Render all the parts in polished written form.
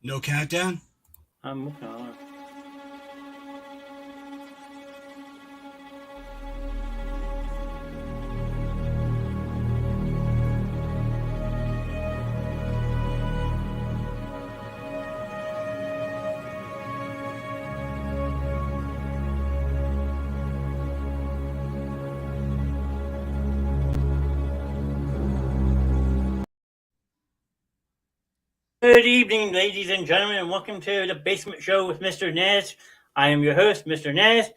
No countdown? I'm looking on it. Good evening, ladies and gentlemen, and welcome to the Basement Show with Mr. Knast. I am your host, Mr. Knast.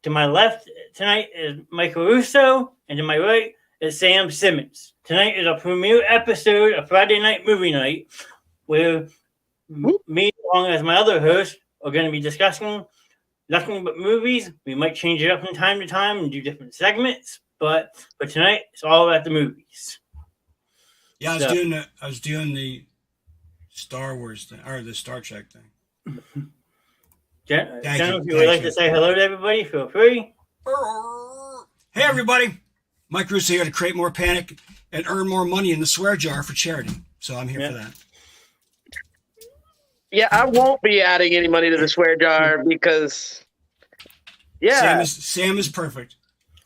To my left tonight is Michael Russo, and to my right is Sam Simmons. Tonight is a premiere episode of Friday Night Movie Night, where me, along as my other host, are going to be discussing nothing but movies. We might change it up from time to time and do different segments, but for tonight, it's all about the movies. Yeah, I was doing the Star Wars thing, or the Star Trek thing. If you would like to say hello to everybody, feel free. Hey, everybody. Mike Russo here to create more panic and earn more money in the swear jar for charity. So I'm here for that. Yeah, I won't be adding any money to the swear jar because, Sam is perfect.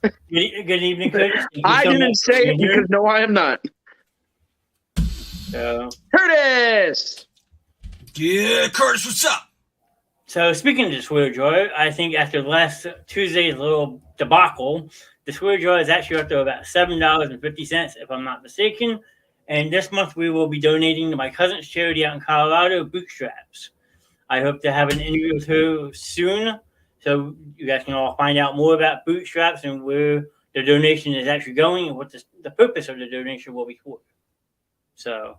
Good evening, Curtis. I didn't say it because no, I am not. Curtis! Yeah, Curtis, what's up? So, speaking of the swear jar, I think after last Tuesday's little debacle, the swear jar is actually up to about $7.50, if I'm not mistaken. And this month we will be donating to my cousin's charity out in Colorado, Bootstraps. I hope to have an interview with her soon, so you guys can all find out more about Bootstraps and where the donation is actually going and what the purpose of the donation will be for. So,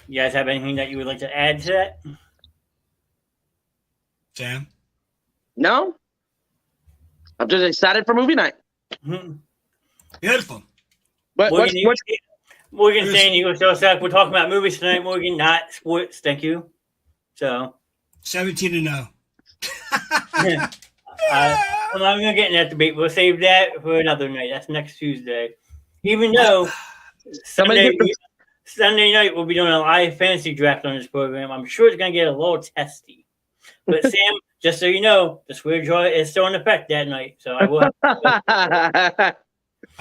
you guys have anything that you would like to add to that? Sam? No? I'm just excited for movie night. Mm-hmm. Beautiful. Morgan saying you were so sad. We're talking about movies tonight, Morgan, not sports. Thank you. So 17-0. I'm not going to get in that debate. We'll save that for another night. That's next Tuesday. Even though Sunday night we'll be doing a live fantasy draft on this program. I'm sure it's going to get a little testy. But Sam, just so you know, the swear jar is still in effect that night. So I will. I'm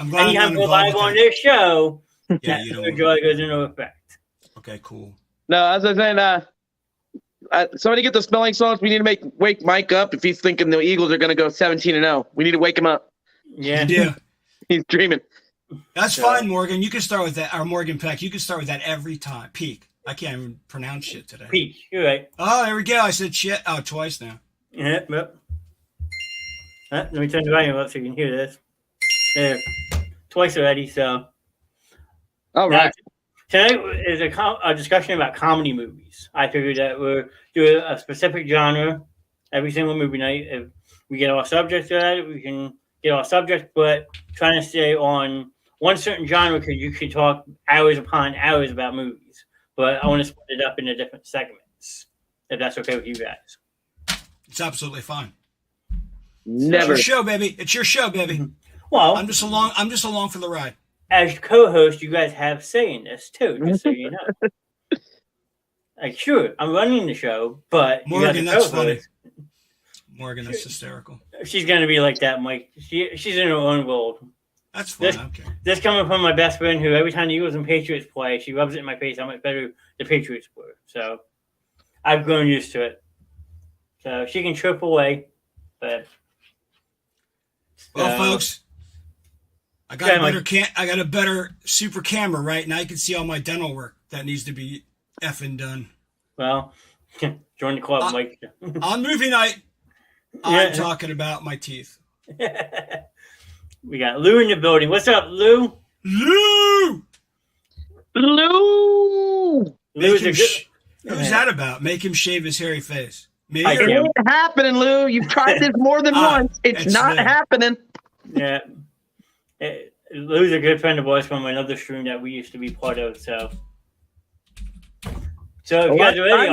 glad anytime we're live on this show, that swear jar goes into effect. Okay, cool. No, as I was saying, somebody get the spelling songs. We need to wake Mike up if he's thinking the Eagles are going to go 17-0. We need to wake him up. Yeah. He's dreaming. That's fine, Morgan. You can start with that. Or Morgan Peck, you can start with that every time. Peak. I can't even pronounce shit today. Peak. You're right. Oh, there we go. I said shit. Oh, twice now. Yep. Let me turn the volume up so you can hear this. There. Twice already, so. All right. Tonight is a discussion about comedy movies. I figured that we're doing a specific genre every single movie night. If we get our subjects at it, we can get our subjects, but trying to stay on one certain genre because you could talk hours upon hours about movies. But I want to split it up into different segments, if that's okay with you guys. It's absolutely fine. Never. It's your show, baby. It's your show, baby. Well, I'm just along for the ride. As co-host, you guys have say in this too, just so you know. Like, sure, I'm running the show, but Morgan, that's funny. Morgan, that's hysterical. She's gonna be like that, Mike. She's in her own world. That's fine. Okay. This coming from my best friend, who every time the Eagles and Patriots play, she rubs it in my face how much better the Patriots were. So I've grown used to it. So she can trip away, but. Well, folks, I got a better super camera right now. You can see all my dental work that needs to be effing done. Well, join the club, Mike. On movie night, I'm talking about my teeth. We got Lou in the building. What's up, Lou? Lou! Who's that about? Make him shave his hairy face. It ain't happening, Lou. You've tried this more than once. It's not happening. Yeah. Lou's a good friend of ours from another stream that we used to be part of. So if you guys are ready,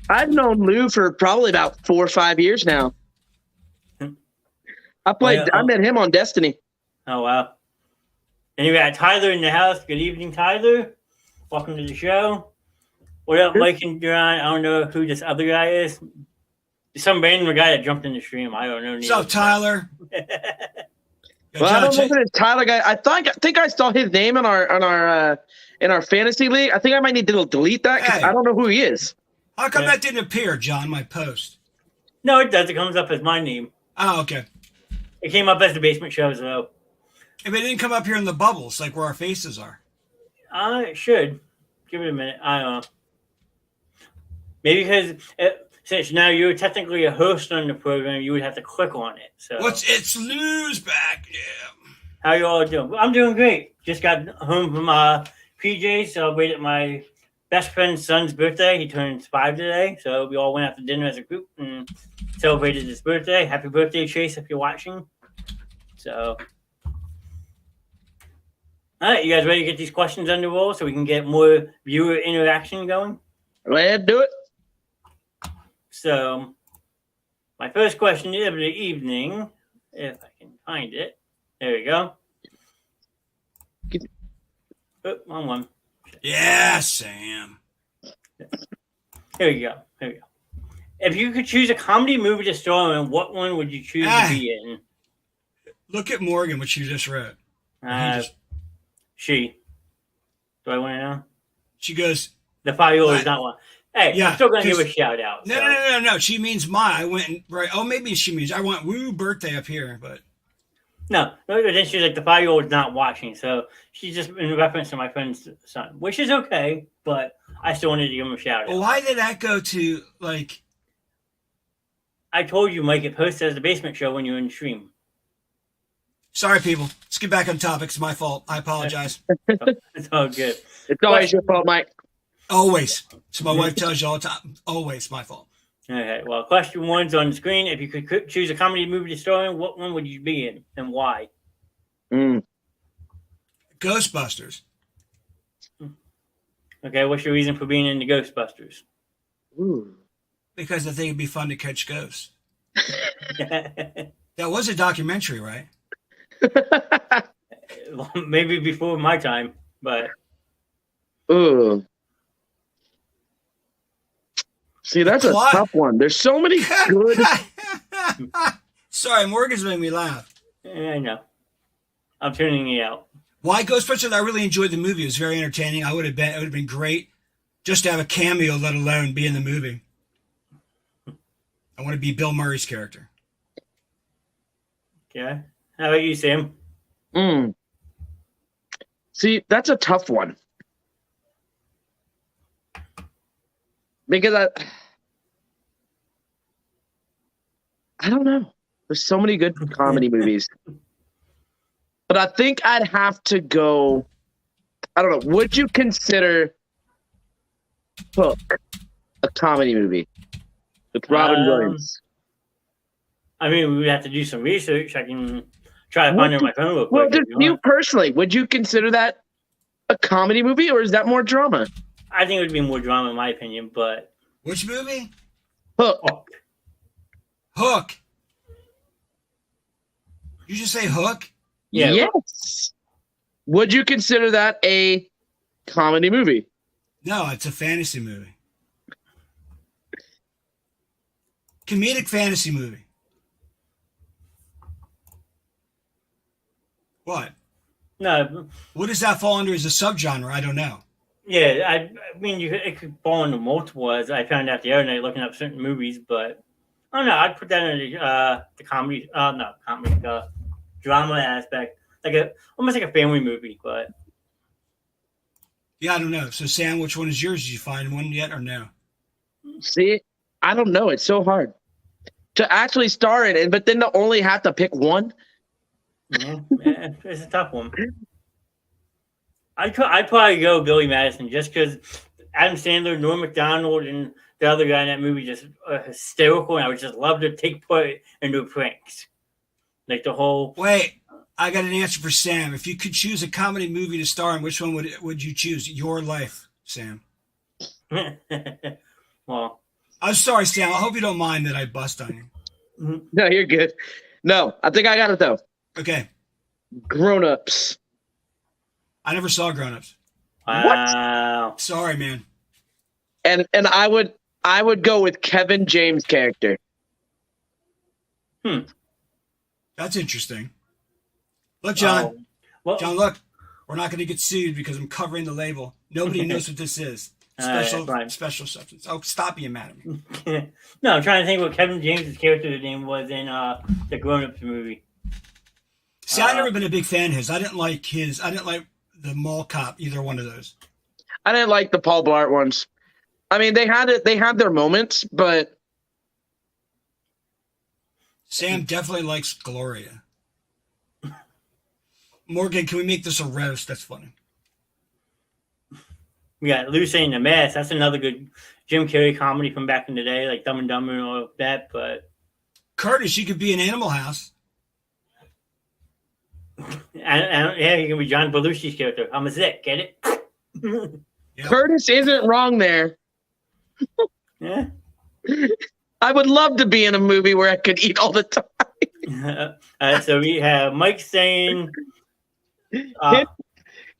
I've known Lou for probably about 4 or 5 years now. I met him on Destiny. Oh, wow. And you got Tyler in the house. Good evening, Tyler. Welcome to the show. What up, Mike and John? I don't know who this other guy is. Some random guy that jumped in the stream. I don't know. What's up, Tyler? Well, I don't know if it's Tyler guy. I think I saw his name in our fantasy league. I think I might need to delete that because I don't know who he is. How come that didn't appear, John? My post. No, it does. It comes up as my name. Oh, okay. It came up as the basement shows though. If it didn't come up here in the bubbles, like where our faces are. It should. Give it a minute. I don't know. Maybe because since now you're technically a host on the program, you would have to click on it. So it's Lou's back? Yeah. How you all doing? I'm doing great. Just got home from PJ, celebrated my best friend's son's birthday. He turns 5 today, so we all went out to dinner as a group and celebrated his birthday. Happy birthday, Chase, if you're watching. So, all right, you guys ready to get these questions on the roll so we can get more viewer interaction going? Let's do it. So, my first question of the evening, if I can find it. There we go. Oh, wrong one. Yeah, Sam. Here we go. If you could choose a comedy movie to star in, what one would you choose to be in? Look at Morgan, what you just wrote. She. Do I want to know? She goes. The 5-year-old is not one. Hey, yeah, I'm still going to give a shout out. No. She means my. I went right. Oh, maybe she means I want woo birthday up here, but. No, then she's like the 5-year-old's not watching, so she's just in reference to my friend's son, which is okay, but I still wanted to give him a shout out. Well, why did that go to like? I told you, Mike, it posted as the basement show when you're in stream. Sorry, people. Let's get back on topic. It's my fault. I apologize. It's all good. It's always your fault, Mike. Always. So my wife tells you all the time. Always my fault. Okay, well, question 1's on the screen. If you could choose a comedy movie to star in, what one would you be in and why? Ghostbusters. Okay, what's your reason for being in the Ghostbusters? Because I think it'd be fun to catch ghosts. That was a documentary, right? Maybe before my time, but. Ooh. See, that's a tough one. There's so many good. Sorry, Morgan's made me laugh. I know. I'm tuning you out. Why Ghostbusters? I really enjoyed the movie. It was very entertaining. It would have been great just to have a cameo, let alone be in the movie. I want to be Bill Murray's character. Okay. How about you, Sam? See, that's a tough one. Because I don't know. There's so many good comedy movies. But I think I'd have to go. I don't know. Would you consider Hook a comedy movie with Robin Williams? I mean, we would have to do some research. I can try to find it on my phone real quick. Well, just you personally, would you consider that a comedy movie or is that more drama? I think it would be more drama in my opinion, but. Which movie? Hook. Hook. You just say Hook? Yeah. Yes. Would you consider that a comedy movie? No, it's a fantasy movie. Comedic fantasy movie. What? No. What does that fall under as a subgenre? I don't know. Yeah, I mean, it could fall into multiple, as I found out the other night looking up certain movies, but I don't know. I'd put that in the comedy, drama aspect, almost like a family movie, but. Yeah, I don't know. So, Sam, which one is yours? Did you find one yet or no? See, I don't know. It's so hard to actually star in it, but then to only have to pick one. Yeah, it's a tough one. I'd probably go Billy Madison just because Adam Sandler, Norm Macdonald, and the other guy in that movie just are hysterical, and I would just love to take part in their pranks. Like the whole. Wait, I got an answer for Sam. If you could choose a comedy movie to star in, which one would you choose? Your Life, Sam. Well, I'm sorry, Sam. I hope you don't mind that I bust on you. No, you're good. No, I think I got it though. Okay. Grown Ups. I never saw Grown Ups. wow. Sorry, man. and I would go with Kevin James' character. That's interesting. Look, John. Well, John, look. We're not going to get sued because I'm covering the label. Nobody knows what this is. Special substance. Oh, stop being mad at me. No, I'm trying to think what Kevin James' character's name was in the Grown Ups movie. See, I've never been a big fan of his. I didn't like the mall cop, either one of those. I didn't like the Paul Blart ones. I mean, they had their moments, but Sam definitely likes Gloria. Morgan, can we make this a roast? That's funny. We got Lucy in the Mess. That's another good Jim Carrey comedy from back in the day, like Dumb and Dumber and all of that. But Curtis, you could be in Animal House. yeah, you can be John Belushi's character. I'm a Zick, get it? Yep. Curtis isn't wrong there. Yeah. I would love to be in a movie where I could eat all the time. So we have Mike saying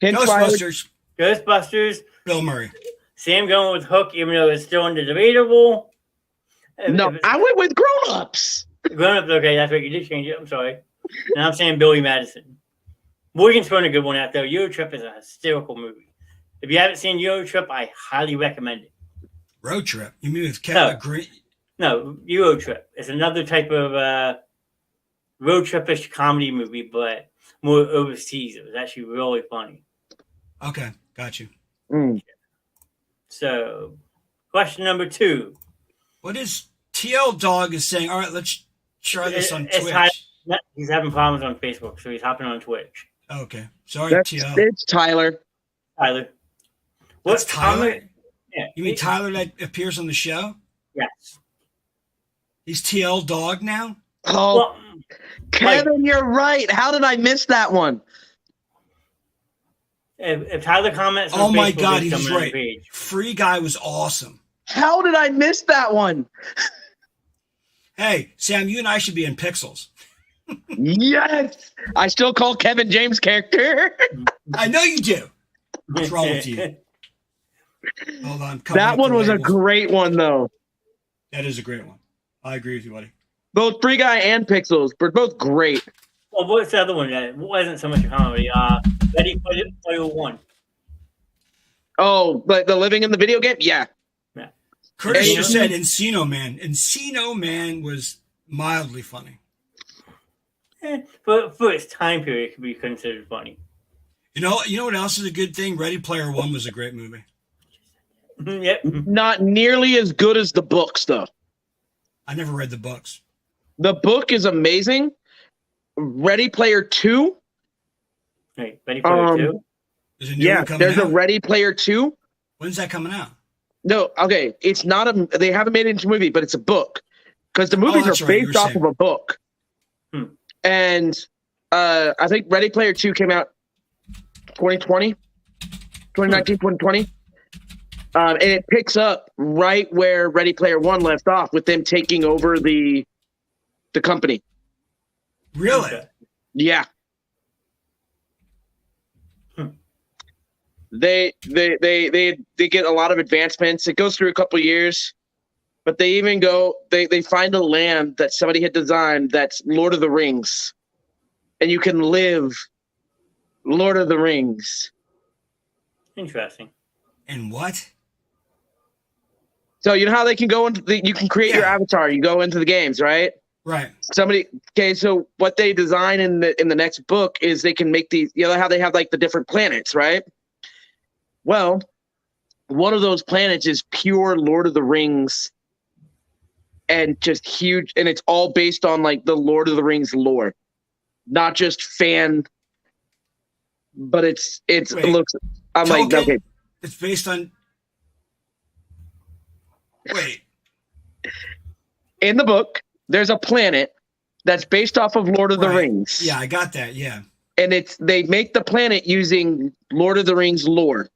Ghostbusters. Ghostbusters. Bill Murray. Sam going with Hook, even though it's still under debatable. No, I went with Grown Ups. Grown Ups, okay, that's right. You did change it. I'm sorry. And I'm saying Billy Madison. Morgan's throwing a good one out there. Euro Trip is a hysterical movie. If you haven't seen Euro Trip, I highly recommend it. Road Trip. You mean with Kevin Green? No, Euro Trip. It's another type of road trip-ish comedy movie, but more overseas. It was actually really funny. Okay, got you. So, question number 2. What is TL Dog is saying? All right, let's try this on Twitch. He's having problems on Facebook, so he's hopping on Twitch. Okay, sorry, TL. It's Tyler. Tyler. What's Tyler? Yeah. You mean Tyler that appears on the show? Yes. He's TL Dog now? Oh, Well, Kevin, you're right. How did I miss that one? if Tyler comments on Oh Facebook, my God, it's he's coming on the right. page. Free Guy was awesome. How did I miss that one? Hey, Sam, you and I should be in Pixels. Yes. I still call Kevin James' character. I know you do. What's wrong with you? Hold on. That one was a great one, though. That is a great one. I agree with you, buddy. Both Free Guy and Pixels were both great. Well, what's the other one that wasn't so much a comedy? Ready Player One. Oh, but the living in the video game? Yeah. Curtis And- just said Encino Man. Encino Man was mildly funny. For its time period, it could be considered funny. You know what else is a good thing? Ready Player One was a great movie. Yep. Not nearly as good as the books, though. I never read the books. The book is amazing. Ready Player 2? Right. Ready Player Two? There's a new one coming there's out? a Ready Player 2. When's that coming out? No, okay. It's not they haven't made it into a movie, but it's a book. Because the movies that's are right, you based were off saying. of a book. And I think Ready Player 2 came out 2019, 2020. And it picks up right where Ready Player 1 left off with them taking over the company. Really? Okay. Yeah. They get a lot of advancements. It goes through a couple years, but they even they find a land that somebody had designed that's Lord of the Rings, and you can live Lord of the Rings. Interesting. And what? So you know how they can go into you can create your avatar. You go into the games, right? Right. So what they design in the next book is they can make these. You know how they have like the different planets, right? Well, one of those planets is pure Lord of the Rings and just huge. And it's all based on like the Lord of the Rings lore, not just fan, but it looks, I'm like, Tolkien? okay. It's based on. Wait. In the book, there's a planet that's based off of Lord of the Rings. Yeah, I got that. Yeah. And they make the planet using Lord of the Rings lore.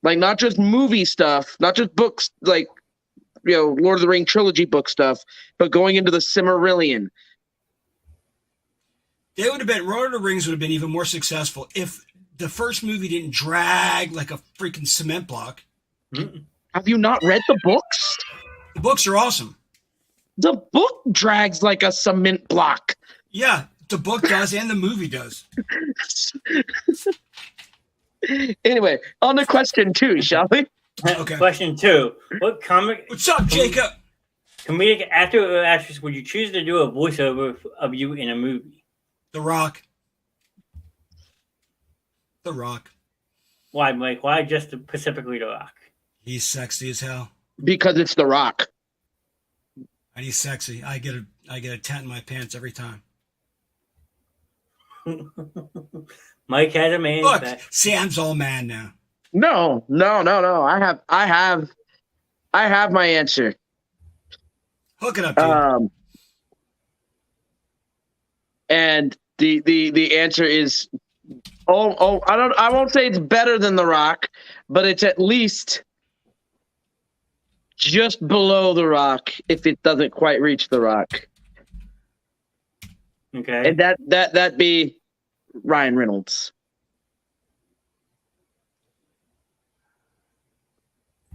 Like not just movie stuff, not just books like, Lord of the Ring trilogy book stuff, but going into the Silmarillion. Lord of the Rings would have been even more successful if the first movie didn't drag like a freaking cement block. Mhm. Have you not read the books? The books are awesome. The book drags like a cement block. Yeah, the book does and the movie does. Anyway, on to question 2, shall we? Okay. Question 2. What comic What's up, Jacob? comedic actor or actress would you choose to do a voiceover of you in a movie? The Rock. The Rock. Why, Mike? Why just specifically The Rock? He's sexy as hell. Because it's The Rock. And he's sexy. I get a tent in my pants every time. Mike has a man. Look, back. Sam's all mad now. No. I have my answer. Hook it up, dude. And the answer is I won't say it's better than The Rock, but it's at least just below The Rock if it doesn't quite reach The Rock. Okay. And that'd be Ryan Reynolds.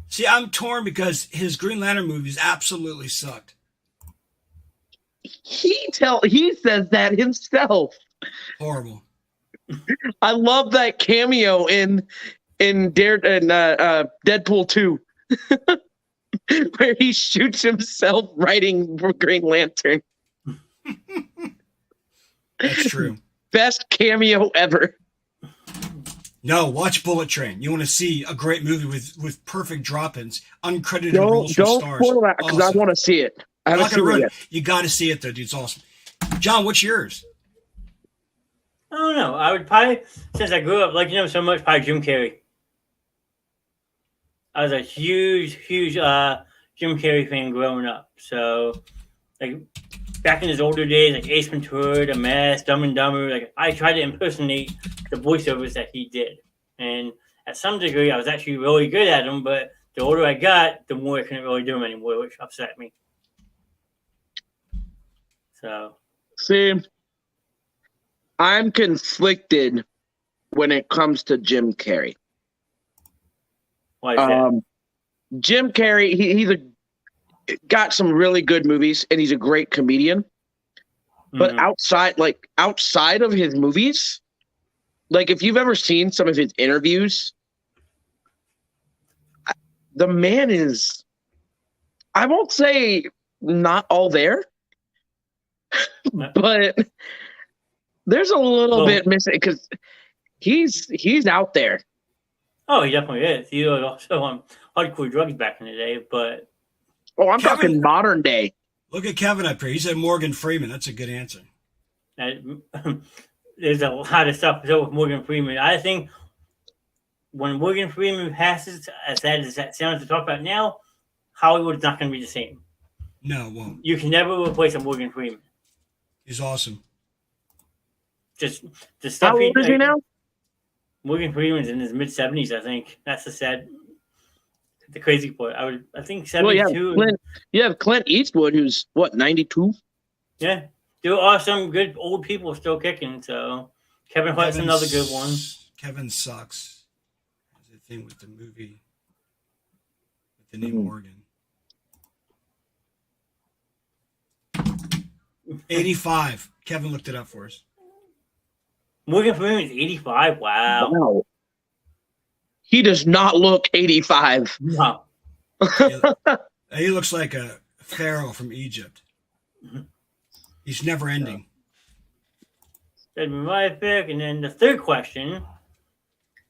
See, I'm torn because his Green Lantern movies absolutely sucked. He says that himself. Horrible. I love that cameo in Deadpool 2 where he shoots himself writing for Green Lantern. That's true. Best cameo ever. No, watch Bullet Train. You want to see a great movie with perfect drop-ins, uncredited roles from Don't stars. spoil that because I want to see it. I I'm haven't not seen gonna it ruin yet. it. You got to see it though, dude. It's awesome. John, what's yours? I don't know. I would probably, since I grew up liking him so much, probably Jim Carrey. I was a huge Jim Carrey fan growing up. So, like, back in his older days, like Ace Ventura, The Mask, Dumb and Dumber, like, I tried to impersonate the voiceovers that he did. And at some degree, I was actually really good at them, but the older I got, the more I couldn't really do them anymore, which upset me. So, See, I'm conflicted when it comes to Jim Carrey. why is that? Jim Carrey, he's got some really good movies, and he's a great comedian. But Mhm. outside of his movies, like if you've ever seen some of his interviews, the man is, I won't say not all there, but there's a little bit missing because he's out there. Oh, he definitely is. He was also on hardcore drugs back in the day, but I'm talking modern day. Look at Kevin up here. He said Morgan Freeman. That's a good answer. there's a lot of stuff with Morgan Freeman. I think when Morgan Freeman passes, as sad as that sounds to talk about now, Hollywood's not going to be the same. No, it won't. You can never replace a Morgan Freeman. He's awesome. Just the stuff. How old is he now? Morgan Freeman's in his mid-70s, I think. That's the crazy part. I think 72. Well, you have Clint Eastwood, who's what, 92? Yeah, there are some good old people still kicking. So Kevin Hart's another good one. Kevin sucks. There's a thing with the movie with the name Morgan. 85. Kevin looked it up for us. Morgan Freeman's 85. Wow. He does not look 85. No. He looks like a pharaoh from Egypt. He's never ending. That'd be my pick. And then the third question: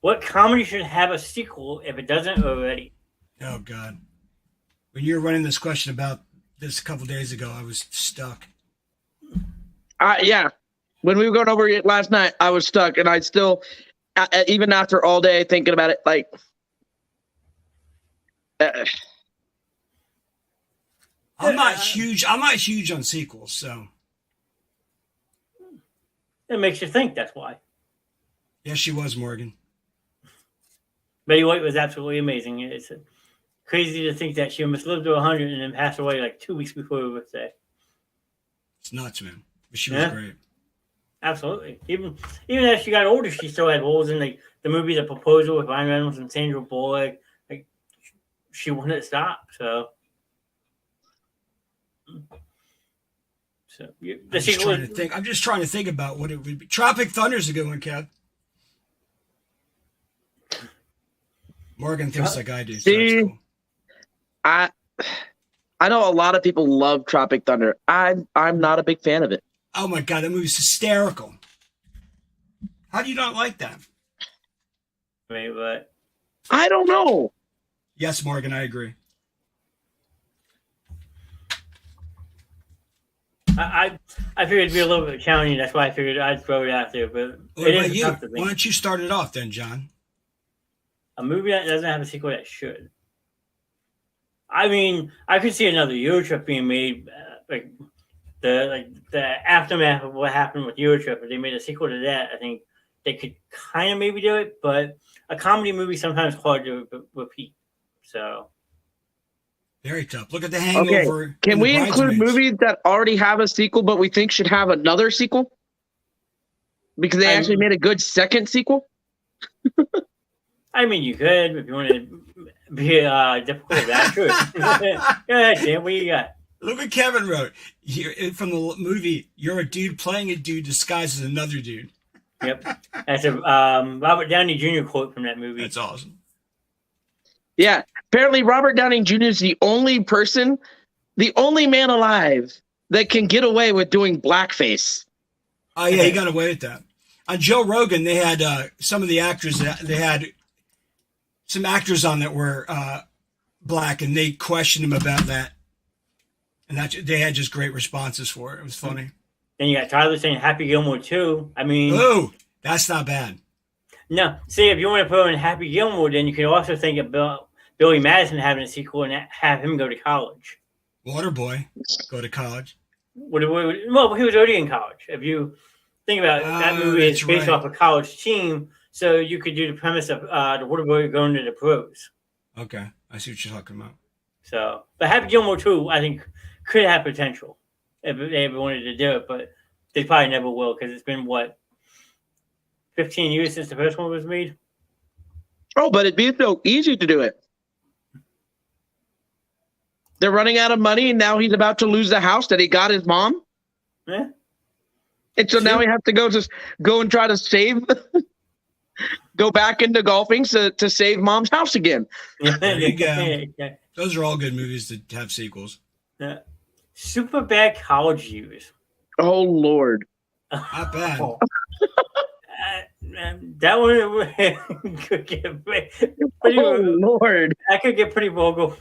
what comedy should have a sequel if it doesn't already? Oh God! When you were running this question about this a couple days ago, I was stuck. Yeah. When we were going over it last night, I was stuck, and I still, even after all day thinking about it, like, I'm not huge on sequels, so It makes you think. That's why. yes, she was Morgan. Betty White was absolutely amazing. It's crazy to think that she almost lived to 100 and then passed away like 2 weeks before her birthday. It's nuts, man. But she was great. Absolutely. Even as she got older, she still had roles in the movie The Proposal with Ryan Reynolds and Sandra Bullock. Like, she wouldn't stop. So the sequel. I'm just trying to think about what it would be. Tropic Thunder's a good one, Kev. Morgan thinks like I do. So that's cool. I know a lot of people love Tropic Thunder. I'm not a big fan of it. Oh my god, that movie's hysterical. How do you not like that? Wait, what? I don't know. Yes, Morgan, I agree. I figured it'd be a little bit challenging. That's why I figured I'd throw it out there. But What about you? Why don't you start it off then, John? A movie that doesn't have a sequel that should. I mean, I could see another Eurotrip being made, like the aftermath of what happened with Eurotrip. If they made a sequel to that, I think they could kind of maybe do it. But a comedy movie sometimes hard to repeat. So very tough. Look at The Hangover. Okay. Can we include movies that already have a sequel, but we think should have another sequel because they actually made a good second sequel? I mean, you could if you want to be difficult. That's true. Go ahead, Sam. What you got? Look what Kevin wrote from the movie. You're a dude playing a dude disguised as another dude. Yep, that's a Robert Downey Jr. quote from that movie. That's awesome. Yeah, apparently Robert Downey Jr. is the only man alive that can get away with doing blackface. Oh yeah, he got away with that. On Joe Rogan, they had some of the actors. They had some actors on that were black, and they questioned him about that. And they had just great responses for it. It was funny. Then you got Tyler saying Happy Gilmore 2. I mean... Oh, that's not bad. No. See, if you want to put in Happy Gilmore, then you can also think about Billy Madison having a sequel and have him go to college. Waterboy go to college. Well, he was already in college. If you think about it, that movie is based off a college team, so you could do the premise of the Waterboy going to the pros. Okay. I see what you're talking about. So, but Happy Gilmore 2, I think, could have potential if they ever wanted to do it, but they probably never will because it's been, 15 years since the first one was made? Oh, but it'd be so easy to do it. They're running out of money, and now he's about to lose the house that he got his mom. Yeah. And so now he has to go and try to save, go back into golfing to save mom's house again. There you go. Those are all good movies that have sequels. Yeah. Super bad college years. Oh Lord. Not bad. That one could get pretty. Lord. That could get pretty vulgar.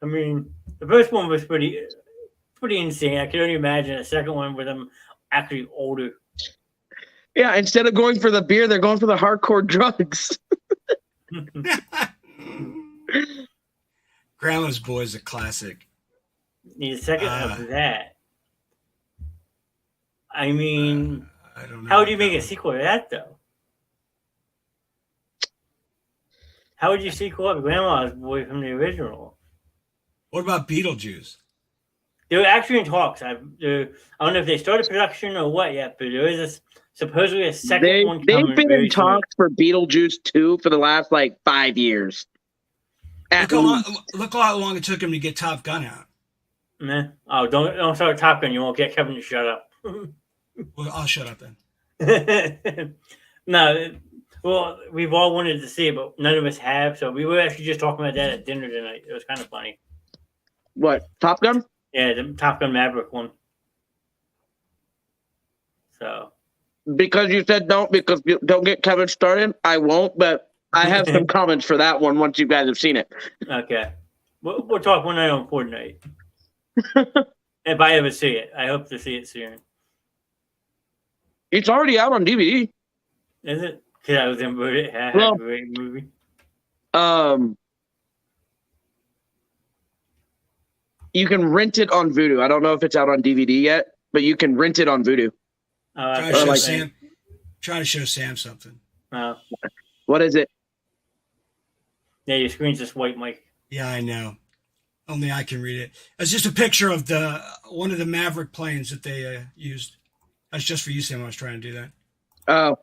I mean, the first one was pretty insane. I could only imagine a second one with them actually older. Yeah, instead of going for the beer, they're going for the hardcore drugs. Grandma's Boy is a classic. Need a second of that. I mean, I don't know. How would you make a sequel to that, though? How would you sequel up Grandma's Boy from the original? What about Beetlejuice? They're actually in talks. I don't know if they started production or what yet, but there is supposedly a second one coming. They've been in talks for Beetlejuice 2 for the last 5 years. Look how long it took him to get Top Gun out. Nah. Oh, don't start Top Gun. You won't get Kevin to shut up. Well, I'll shut up then. No, well, we've all wanted to see it, but none of us have. So we were actually just talking about that at dinner tonight. It was kind of funny. What, Top Gun? Yeah, the Top Gun Maverick one. So. Because you said don't get Kevin started, I won't, but I have some comments for that one once you guys have seen it. Okay. We'll talk one night on Fortnite. If I ever see it. I hope to see it soon. It's already out on DVD. Is it? Because I was in it. A great movie. You can rent it on Vudu. I don't know if it's out on DVD yet, but you can rent it on Vudu. Try to show Sam something. What is it? Yeah, your screen's just white, Mike. Yeah, I know. Only I can read it. It's just a picture of one of the Maverick planes that they used. That's just for you, Sam. I was trying to do that. Oh.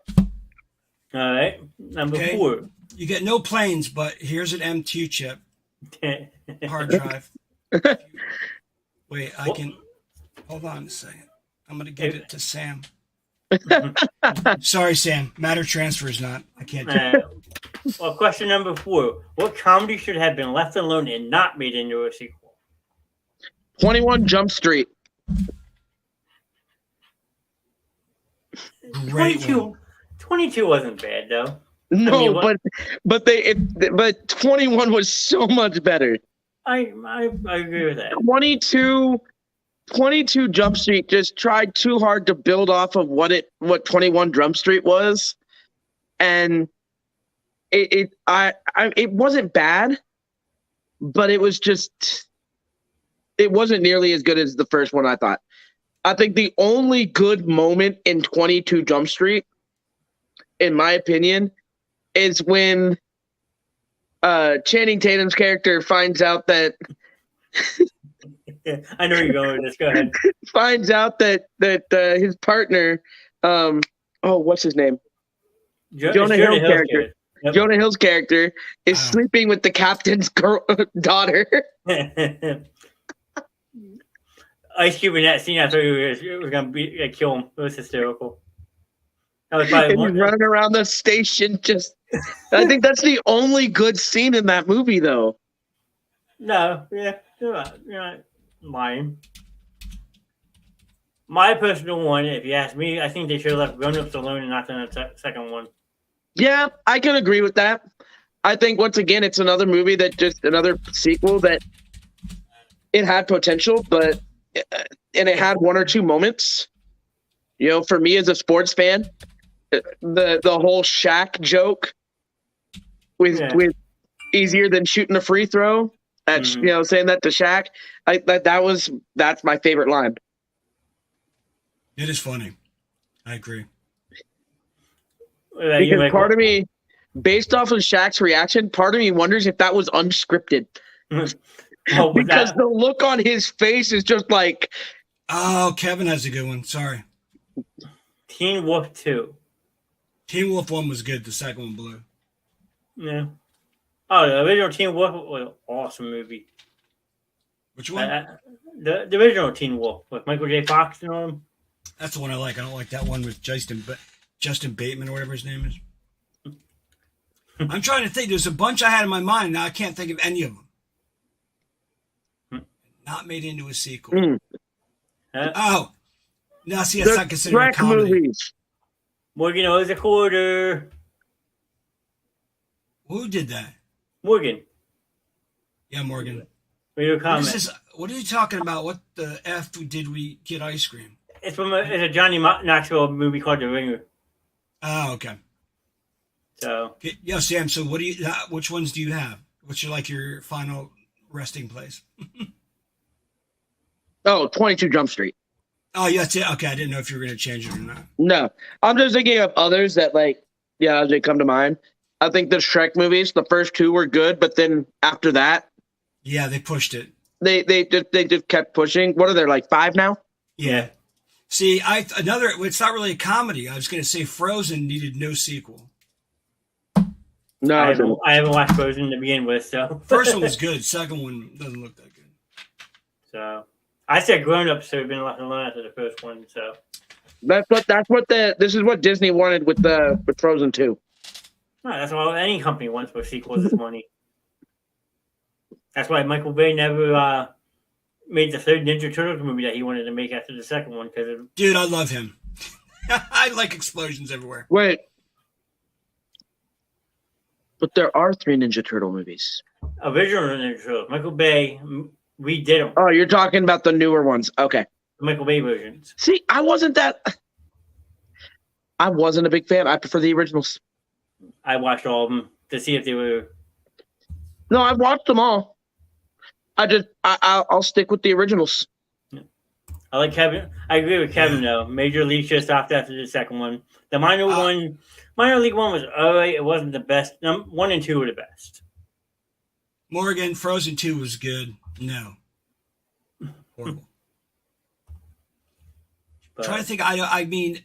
All right. Number 4. You get no planes, but here's an M2 chip. hard drive. Wait, I can. Hold on a second. I'm going to give it to Sam. Sorry, Sam. Matter transfer is not. I can't do it. Well, question number 4. What comedy should have been left alone and not made into a sequel? 21 Jump Street. Great 22, one. 22 wasn't bad, though. No, I mean, but 21 was so much better. I agree with that. 22 Jump Street just tried too hard to build off of what 21 Jump Street was, and it wasn't bad, but it wasn't nearly as good as the first one. I thought. I think the only good moment in 22 Jump Street, in my opinion, is when Channing Tatum's character finds out that. I know you're going with this. Go ahead. Finds out that his partner, what's his name? Jonah Hill's character. Yep. Jonah Hill's character is sleeping with the captain's daughter. Ice Cube in that scene, I thought it was going to kill him. It was hysterical. That was probably and he's running around the station. I think that's the only good scene in that movie, though. No, yeah, you're not lying. My personal one, if you ask me, I think they should have left Grown Ups alone and not done a second one. Yeah, I can agree with that. I think, once again, it's another movie another sequel that it had potential, and it had one or two moments. You know, for me as a sports fan, the whole Shaq joke with easier than shooting a free throw. That's saying that to Shaq. That's my favorite line. It is funny. I agree. Because part of me, based off of Shaq's reaction, part of me wonders if that was unscripted. Because the look on his face is just like. Oh, Kevin has a good one. Sorry. Teen Wolf 2. Teen Wolf 1 was good. The second one blew. Yeah. Oh, the original Teen Wolf was an awesome movie. Which one? The original Teen Wolf with Michael J. Fox and all them. That's the one I like. I don't like that one with Justin Bateman or whatever his name is. I'm trying to think. There's a bunch I had in my mind. Now I can't think of any of them. Not made into a sequel. Oh. Now, see, that's not considered a comedy. Movies. Morgan owes a quarter. Who did that? Morgan. Yeah, Morgan. Read your comment. What are you talking about? What the F did we get ice cream? It's from a Johnny Knoxville movie called The Ringer. Oh, okay. So. Yeah, Sam. So, which ones do you have? What's your final resting place? 22 Jump Street. Oh, yeah, that's it. Okay, I didn't know if you were going to change it or not. No, I'm just thinking of others that as they come to mind. I think the Shrek movies, the first two were good, but then after that, yeah, they pushed it. They just kept pushing. What are there, like 5 now? Yeah. See, it's not really a comedy. I was going to say Frozen needed no sequel. No, I haven't watched Frozen to begin with, so. First one was good. Second one doesn't look that good. So, I said Grown Ups should have been left alone after the first one. So. This is what Disney wanted with Frozen 2. No, that's all any company wants for sequels is money. That's why Michael Bay never made the third Ninja Turtles movie that he wanted to make after the second one. Dude, I love him. I like explosions everywhere. Wait. But there are 3 Ninja Turtle movies. Original Ninja Turtles. Michael Bay redid them. Oh, you're talking about the newer ones. Okay. The Michael Bay versions. See, I wasn't a big fan. I prefer the originals. I watched all of them to see if they were. No, I've watched them all. I'll stick with the originals. I like Kevin. I agree with Kevin though. Major League just stopped after the second one. The minor league one was alright. It wasn't the best. 1 and 2 were the best. Morgan, Frozen 2 was good. No. Horrible. I'm trying to think. I mean,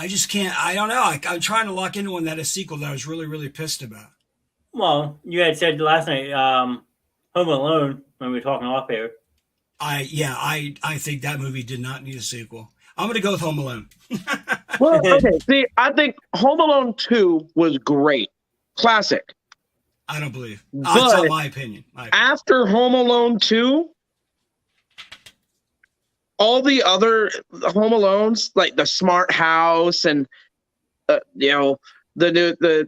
I just can't. I don't know. I'm trying to lock into one that a sequel that I was really, really pissed about. Well, you had said last night, Home Alone, when we were talking off air. I think that movie did not need a sequel. I'm going to go with Home Alone. Well, okay. See, I think Home Alone 2 was great. Classic. I don't believe. But That's not my opinion. After Home Alone 2, all the other Home Alones, like the Smart House and the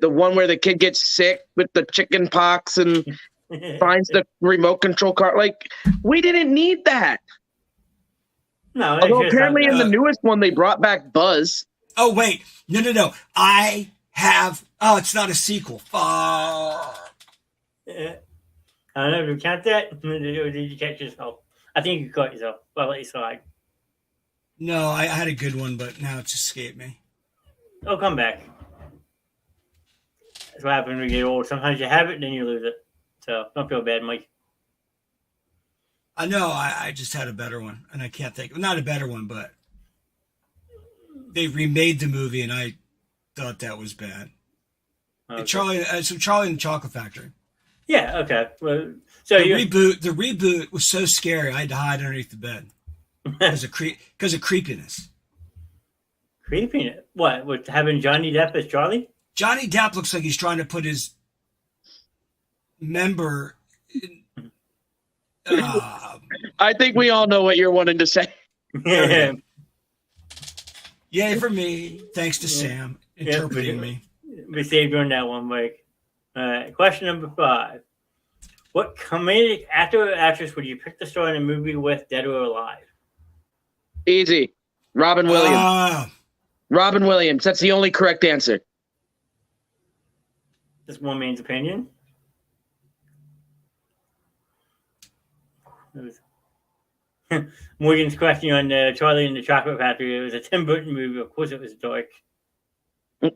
one where the kid gets sick with the chicken pox and finds the remote control car, like we didn't need that. No, although apparently in the newest one they brought back Buzz. Oh wait, no. I have. Oh, it's not a sequel. Fuck. I don't know. Did you count that? Or did you catch yourself? I think you caught yourself. I'll let you slide. No, I had a good one, but now it's escaped me. It'll come back. That's what happens when you get old. Sometimes you have it, then you lose it. So don't feel bad, Mike. I know. I just had a better one, and I can't think. Not a better one, but they remade the movie, and I thought that was bad. Okay. Charlie and the Chocolate Factory. Yeah. Okay. Well, so the reboot was so scary. I had to hide underneath the bed because of creepiness. Creepiness? What? With having Johnny Depp as Charlie? Johnny Depp looks like he's trying to put his member. I think we all know what you're wanting to say. Yay for me. Thanks to Sam interpreting me. We saved you on that one, Mike. Question number 5. What comedic actor or actress would you pick to star in a movie with, dead or alive? Easy. Robin Williams. Robin Williams. That's the only correct answer. That's one man's opinion. Morgan's question on Charlie and the Chocolate Factory. It was a Tim Burton movie. Of course, it was dark. I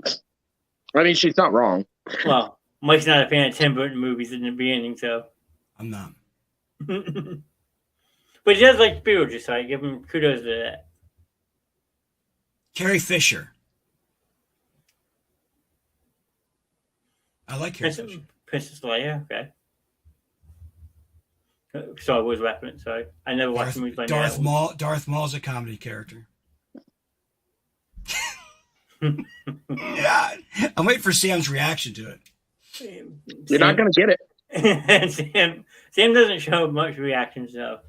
mean, she's not wrong. Well, Mike's not a fan of Tim Burton movies in the beginning, so. I'm not. But he does like Beetlejuice, so I give him kudos to that. Carrie Fisher. I like Carrie Fisher. Princess Leia, okay. Star Wars reference, sorry. I never watched the movies like Darth Maul's a comedy character. Yeah, I'm waiting for Sam's reaction to it. You're not going to get it. Sam doesn't show much reaction, so.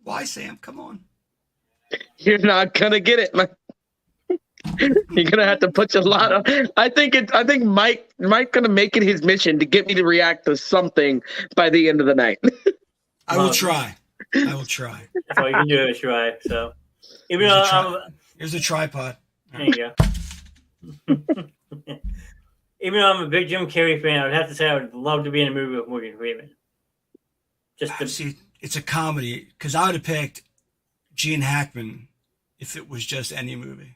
Why, Sam? Come on. You're not going to get it, man. You're gonna have to put a lot of. I think Mike gonna make it his mission to get me to react to something by the end of the night. I will try. That's all you can do is try. So, even here's a tripod. There you go. Even though I'm a big Jim Carrey fan, I would have to say I would love to be in a movie with Morgan Freeman. See, it's a comedy because I would have picked Gene Hackman if it was just any movie.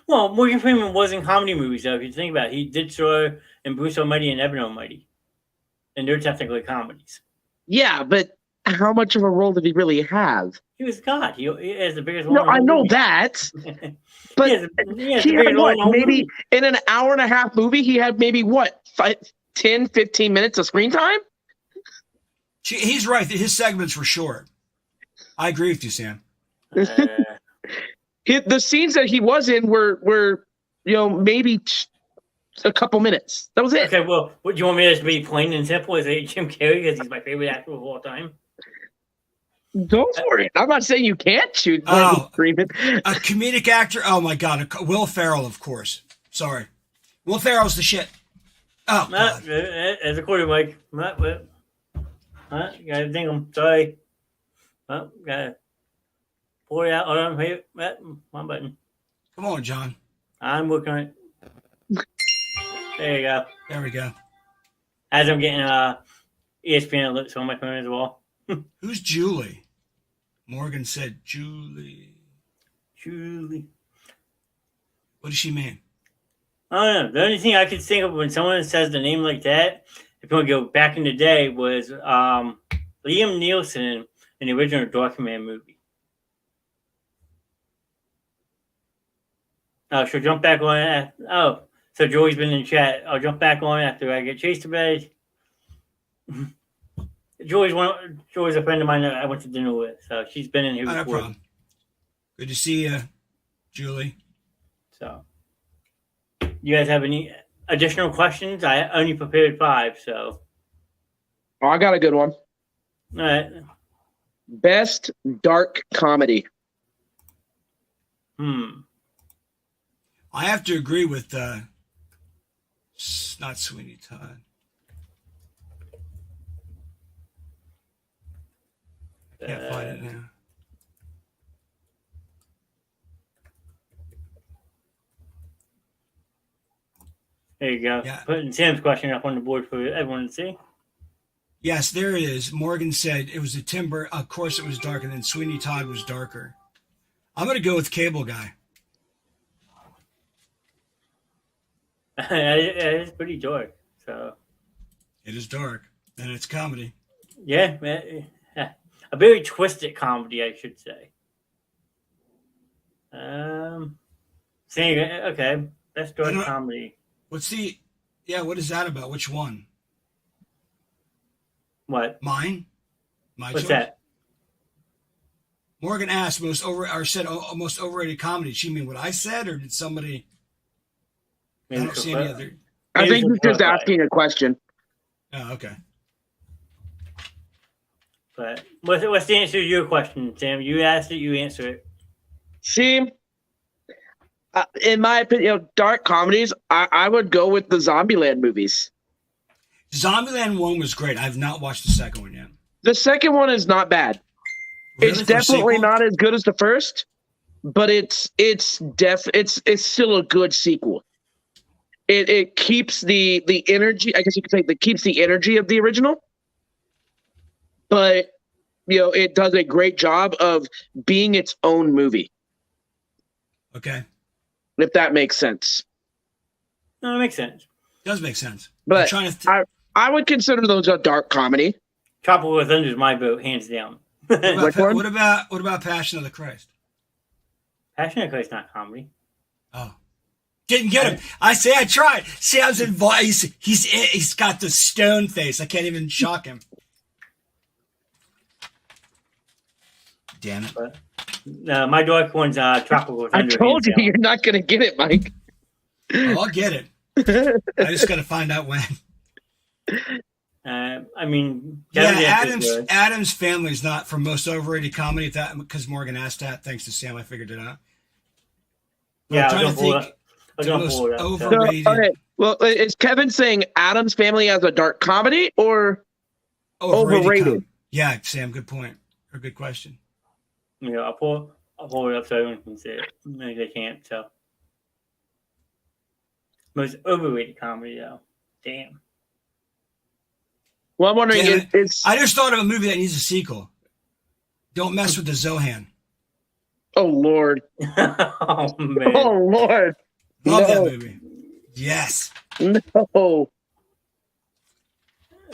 Well, Morgan Freeman was in comedy movies, though. If you think about it, he did star in Bruce Almighty and Evan Almighty, and they're technically comedies. Yeah, but how much of a role did he really have? He was God. He has the biggest one. No, I know that. But he had what? Maybe in an hour and a half movie, he had maybe what? 10, 15 minutes of screen time? He's right. His segments were short. I agree with you, Sam. The scenes that he was in were maybe a couple minutes. That was it. Okay, well, what do you want me to be plain and simple? Is it Jim Carrey because he's my favorite actor of all time? Go for it. I'm not saying you can't shoot. A comedic actor. Oh my God, Will Ferrell, of course. Sorry, Will Ferrell's the shit. Oh, God. As a quarter, Mike. Gotta ding him. Sorry. Gotta pull it out. Hold on. Here. One button. Come on, John. I'm working on it. There you go. There we go. As I'm getting ESPN alerts on my phone as well. Who's Julie? Morgan said Julie. What does she mean? I don't know. The only thing I could think of when someone says the name like that, if you want to go back in the day, was Liam Neeson in the original Darkman movie. She'll jump back on. So Joey's been in chat. I'll jump back on after I get chased to bed. Joey's a friend of mine that I went to dinner with, so she's been in here before. No problem. Good to see you, Julie. So, you guys have any additional questions? I only prepared 5, so. Oh, I got a good one. All right. Best dark comedy. I have to agree with not Sweeney Todd. Can't find it now. There you go. Yeah. Putting Sam's question up on the board for everyone to see. Yes, there it is. Morgan said it was a timber. Of course, it was dark, and then Sweeney Todd was darker. I'm going to go with Cable Guy. It is pretty dark. So. It is dark, and it's comedy. Yeah, a very twisted comedy, I should say. Saying okay, that's dark comedy. What is that about? Which one? What? Mine? My What's choice? that? Morgan asked most overrated comedy. Did she mean what I said, or did somebody? Maybe I don't see any other. I think you're just asking a question. Oh, okay. But what's the answer to your question, Sam? You asked it, you answer it. See, in my opinion, dark comedies, I would go with the Zombieland movies. Zombieland 1 was great. I have not watched the second one yet. The second one is not bad. Really? It's For a definitely sequel? not as good as the first, but it's still a good sequel. It keeps the energy. I guess you could say that keeps the energy of the original, but it does a great job of being its own movie. Okay. If that makes sense. No, it makes sense. Does make sense. But I'm trying to I would consider those a dark comedy. Tropical Thunder is my vote, hands down. what about Passion of the Christ? Passion of the Christ not comedy. Oh. Didn't get him. I tried. Sam's advice. He's got the stone face. I can't even shock him. Damn it. But, my dark one's Tropical Thunder. I told you you're not going to get it, Mike. Oh, I'll get it. I just got to find out when. Adam's Family is not for most overrated comedy. Because Morgan asked that. Thanks to Sam, I figured it out. Yeah, I'm trying to think. The most overrated. So, okay. Well, is Kevin saying Adam's Family as a dark comedy or overrated? Yeah, Sam. Good point. Or good question. Yeah, I'll pull it up so everyone can see it. Maybe they can't. So most overrated comedy, though. Damn. Well, I'm wondering I just thought of a movie that needs a sequel. Don't mess with the Zohan. Oh Lord. Oh man. Oh Lord. Love that movie. Yes. No.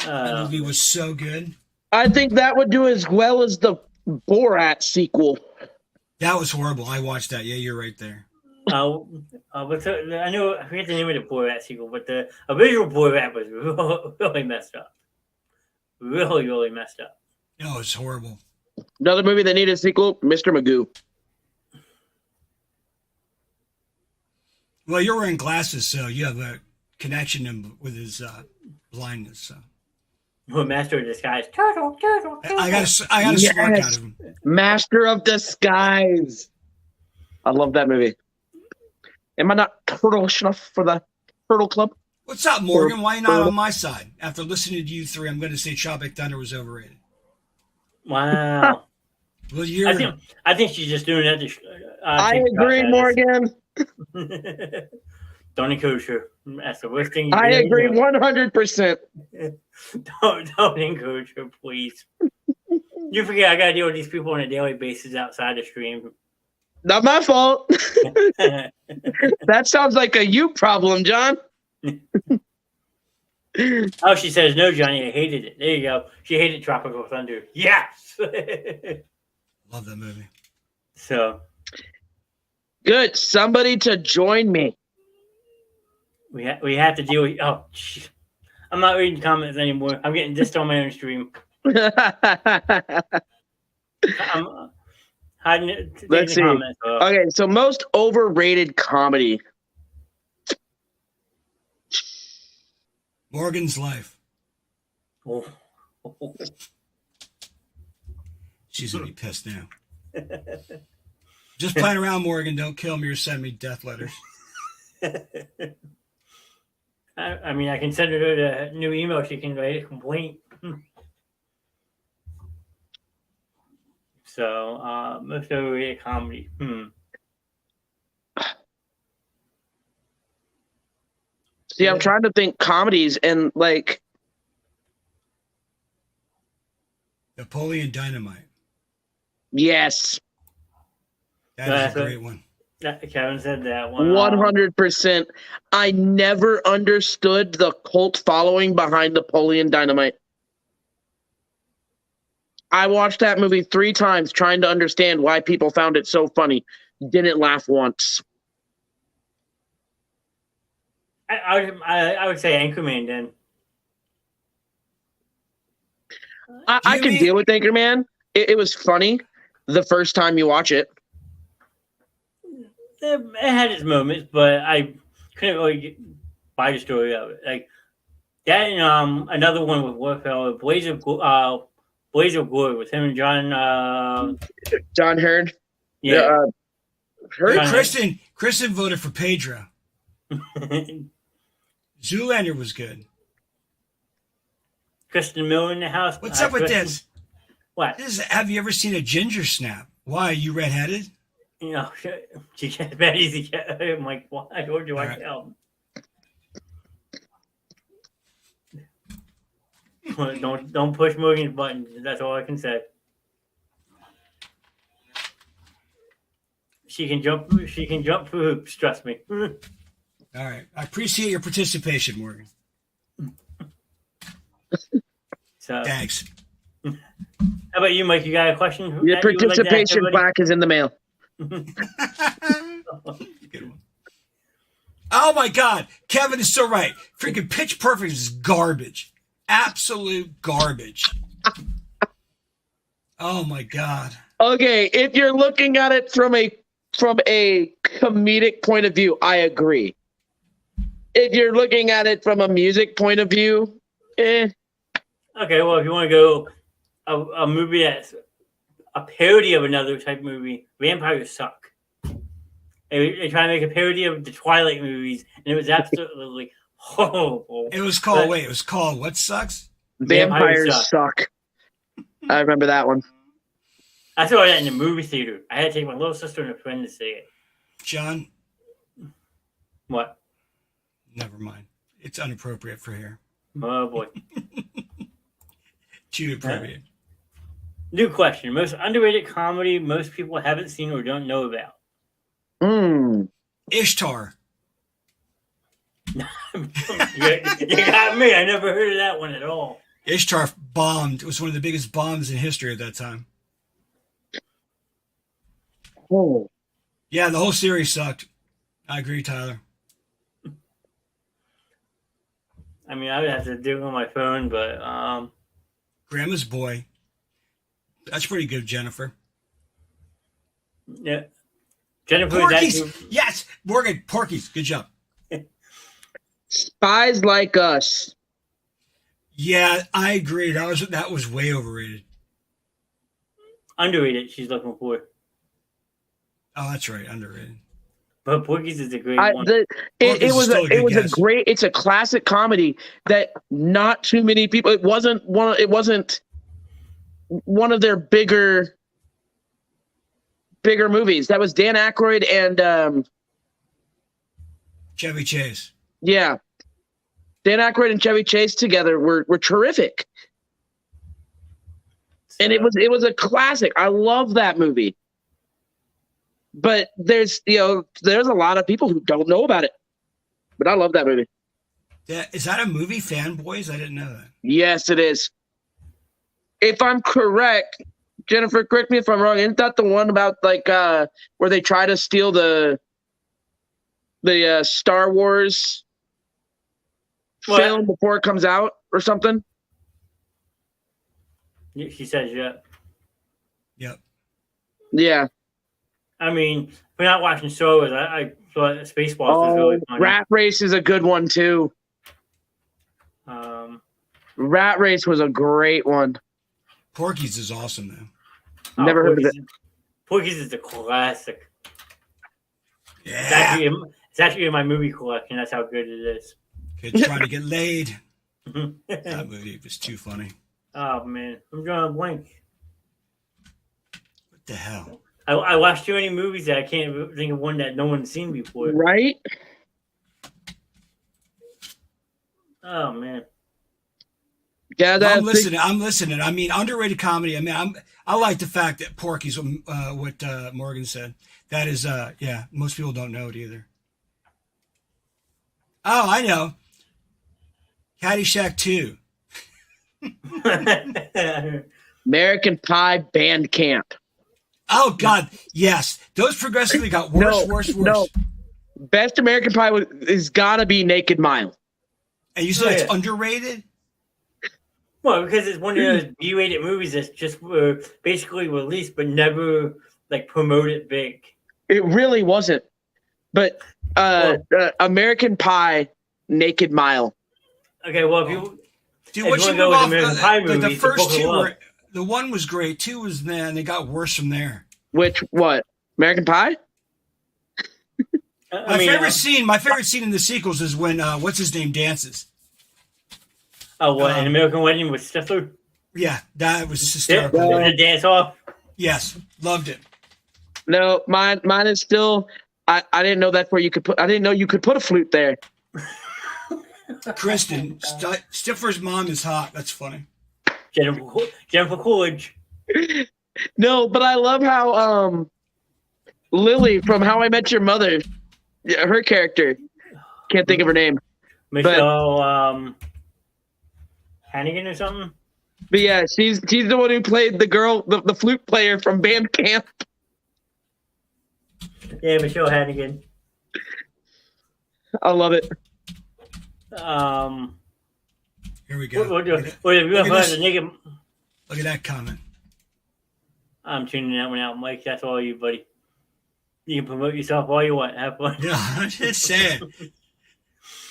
That movie was so good. I think that would do as well as the Borat sequel. That was horrible. I watched that. Yeah, you're right there. I forget the name of the Borat sequel, but the original Borat was really messed up. Really, really messed up. No, it's horrible. Another movie that needed a sequel, Mr. Magoo. Well, you're wearing glasses, so you have a connection with his blindness. So. Master of Disguise. Turtle. I got a smirk out of him. Master of Disguise. I love that movie. Am I not turtle-ish enough for the Turtle Club? What's up, Morgan? Why are you not on my side? After listening to you three, I'm going to say Tropic Thunder was overrated. Wow. Well, I think she's just doing that to. I agree, Morgan. Don't encourage her. That's the worst thing. I agree 100%. Don't encourage her, please. You forget I gotta deal with these people on a daily basis outside the stream. Not my fault. That sounds like a you problem, John. Oh, she says no, Johnny. I hated it. There you go. She hated Tropical Thunder. Yes. Love that movie. So, Good. Somebody to join me. We have to deal with. Oh, shit. I'm not reading comments anymore. I'm getting dissed on my own stream. I'm hiding it. Let's see. Comments. Okay, so most overrated comedy. Morgan's Life. Oh. She's gonna be pissed now. Just playing around, Morgan. Don't kill me or send me death letters. I mean, I can send her the new email. She can write a complaint. So, most overrated comedy. See, I'm trying to think comedies and like Napoleon Dynamite. yes, That is a great one. Kevin said that one. 100%. I never understood the cult following behind Napoleon Dynamite. I watched that movie 3 times trying to understand why people found it so funny. Didn't laugh once. I would say Anchorman then. I can deal with Anchorman. It was funny the first time you watch it. It had its moments, but I couldn't really buy the story of it. Like that, and another one with Warfell, Blaze of Glory with him and John Hurd. Yeah. Hurd. Kristen voted for Pedro. Zoolander was good. Kristen Miller in the house. What's up with this? What? Have you ever seen a ginger snap? Why, are you redheaded? You know, she gets bad easy. I'm like, why? Or do I tell? Don't push Morgan's buttons. That's all I can say. She can jump through hoops. Trust me. All right, I appreciate your participation, Morgan. So, thanks. How about you, Mike? You got a question? Your participation plaque is in the mail. Good one. Oh my God, Kevin is so right. Freaking Pitch Perfect is garbage. Absolute garbage. Oh my God. Okay, if you're looking at it from a comedic point of view, I agree. If you're looking at it from a music point of view, Okay, well, if you want to go a movie that's a parody of another type movie, vampires suck. They try to make a parody of the Twilight movies, and it was absolutely horrible. It was called What Sucks? Vampires Suck. I remember that one. I saw that in the movie theater. I had to take my little sister and a friend to see it. John? What? Never mind. It's inappropriate for here. Oh, boy. Too appropriate. New question. Most underrated comedy most people haven't seen or don't know about? Ishtar. You got me. I never heard of that one at all. Ishtar bombed. It was one of the biggest bombs in history at that time. Oh. Yeah, the whole series sucked. I agree, Tyler. I mean, I would have to do it on my phone, but Grandma's Boy. That's pretty good, Jennifer. Yeah. Jennifer. Porky's. Yes, Morgan. Porky's. Good job. Spies Like Us. Yeah, I agree. That was way overrated. Underrated. She's looking for. Oh, that's right. Underrated. But Porky's is a great one. It's a classic comedy that not too many people. It wasn't one of their bigger movies. That was Dan Aykroyd and Chevy Chase. Yeah, Dan Aykroyd and Chevy Chase together were terrific, and it was a classic. I love that movie. But there's a lot of people who don't know about it. But I love that movie. Is that a movie, Fanboys? I didn't know that. Yes, it is. If I'm correct, Jennifer, correct me if I'm wrong. Isn't that the one about like where they try to steal the Star Wars film before it comes out or something? She says, yeah. Yep. Yeah. I mean, if we're not watching Star Wars, I thought Spaceballs was really funny. Rat Race is a good one too. Rat Race was a great one. Porky's is awesome, though. Never heard of it. Porky's is a classic. Yeah. It's actually in my movie collection. That's how good it is. Kids trying to get laid. That movie was too funny. Oh, man. I'm drawing a blank. What the hell? I watched too many movies that I can't think of one that no one's seen before. Right? Oh, man. Yeah, I'm listening. I mean, underrated comedy. I mean, I like the fact that Porky's what Morgan said. That is, yeah, most people don't know it either. Oh, I know. Caddyshack 2. American Pie Band Camp. Oh, God, yes. Those progressively got worse. No. Best American Pie is gotta be Naked Mile. And you said it's underrated? Well, because it's one of those B-rated movies that's just basically released but never like promoted big. It really wasn't. But American Pie, Naked Mile. Okay, well, if you Dude, what you move off? The first two were. The one was great. 2 was then they got worse from there. What? American Pie? My favorite scene in the sequels is when what's his name dances. Oh, what? An American Wedding with Stifler? Yeah, that was hysterical. The dance off? Yes, loved it. No, mine is still. I didn't know that's where you could put. I didn't know you could put a flute there. Kristen, Stifler's mom is hot. That's funny. Jennifer Coolidge. No, but I love how Lily from How I Met Your Mother, her character, can't think of her name. Michelle Hannigan or something. But yeah, she's the one who played the girl, the flute player from Band Camp. Yeah, Michelle Hannigan. I love it. Here we go. Look at that comment. I'm tuning that one out, Mike. That's all you, buddy. You can promote yourself all you want. Have fun. Yeah, I'm just saying.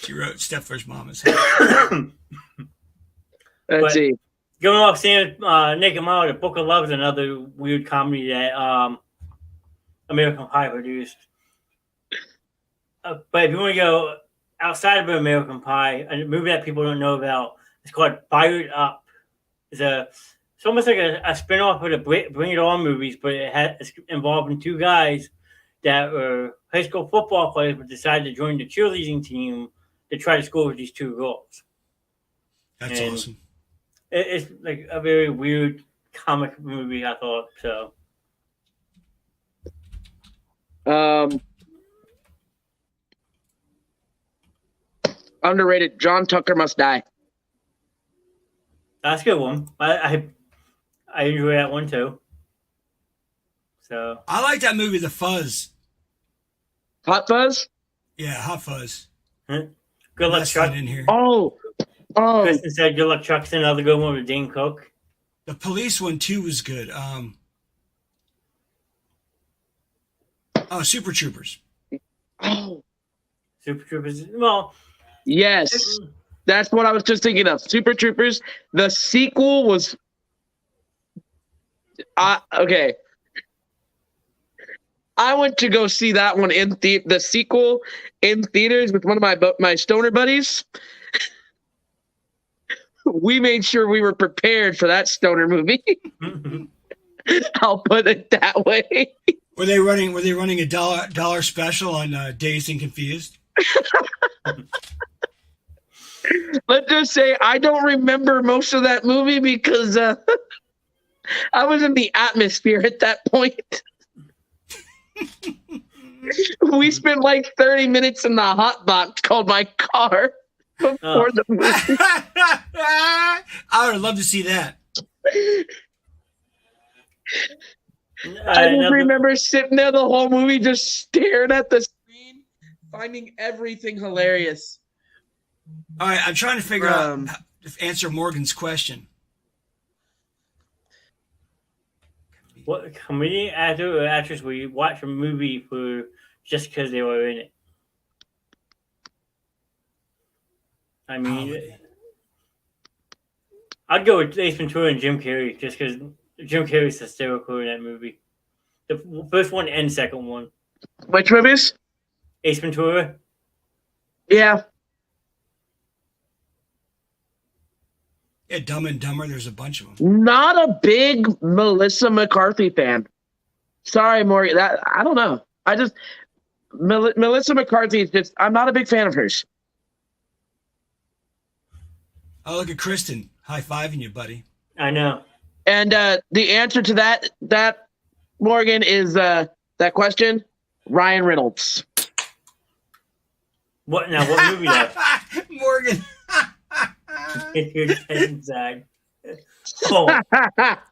She wrote Stifler's mom is hot. Let's see. Going off seeing Naked Mile, The Book of Love is another weird comedy that American Pie produced. But if you want to go outside of American Pie, a movie that people don't know about, it's called Fired Up. It's almost like a spin-off of the Bring It On movies, but it's involving 2 guys that were high school football players but decided to join the cheerleading team to try to score with these 2 girls. That's awesome. It's like a very weird comic movie, I thought. So, underrated. John Tucker Must Die. that's a good one. I enjoy that one too. So I like that movie, The Fuzz. Hot Fuzz? Yeah, Hot Fuzz. Good luck, Chuck. In here. Oh. Kristen said, "Good luck, Chuck's another good one with Dane Cook." The police one too was good. Super Troopers. Oh. Super Troopers. Well, yes, that's what I was just thinking of. Super Troopers. The sequel was. Okay. I went to go see that one in the sequel in theaters with one of my stoner buddies. We made sure we were prepared for that stoner movie. I'll put it that way. Were they running a dollar special on Dazed and Confused? Let's just say I don't remember most of that movie because I was in the atmosphere at that point. We spent like 30 minutes in the hot box called my car before the movie. I would love to see that. I just remember sitting there the whole movie just staring at the screen, finding everything hilarious. All right, I'm trying to figure out how to answer Morgan's question. What comedian, actor, or actress will you watch a movie for just because they were in it? I mean, I'd go with Ace Ventura and Jim Carrey just because Jim Carrey's hysterical in that movie. The first one and second one. Which movies? Ace Ventura. Yeah. Yeah, Dumb and Dumber. There's a bunch of them. Not a big Melissa McCarthy fan. Sorry, Morgan. I don't know. I just Melissa McCarthy is just. I'm not a big fan of hers. Oh, look at Kristen high-fiving you, buddy. I know. And the answer to that Morgan is that question. Ryan Reynolds. What now? What movie that? Morgan. Your head inside. Oh,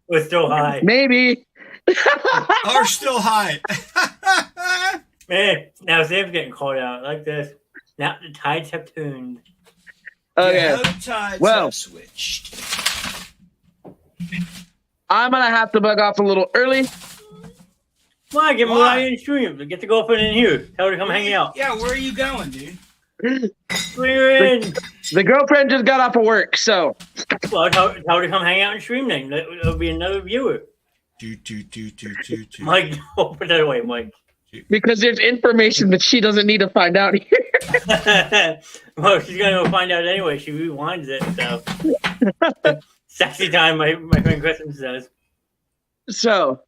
we're still high. Maybe. Are still high. Man, now Sam's getting called out like this. Now the tides have turned. Okay. Yeah, the tides have switched. I'm gonna have to bug off a little early. Why? Get more out in the stream. Get the girlfriend in here. Tell her to come hang out. Yeah, where are you going, dude? We're in. The girlfriend just got off of work, so. Well, tell her to come hang out and stream then. There'll be another viewer. Mike, don't put that away, Mike. Because there's information that she doesn't need to find out here. Well, she's going to find out anyway. She rewinds it, so. Sexy time, my friend Kristen says. So.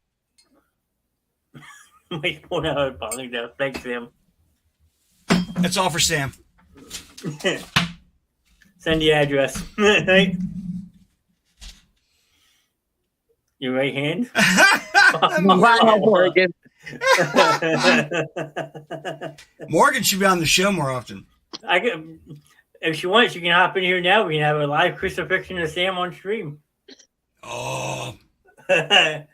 Mike's pulling out her bowling down. Thanks, Sam. That's all for Sam. Send the address. Right? Your right hand? Wow, Morgan. Morgan should be on the show more often. If she wants, she can hop in here now. We can have a live crucifixion of Sam on stream. Oh. I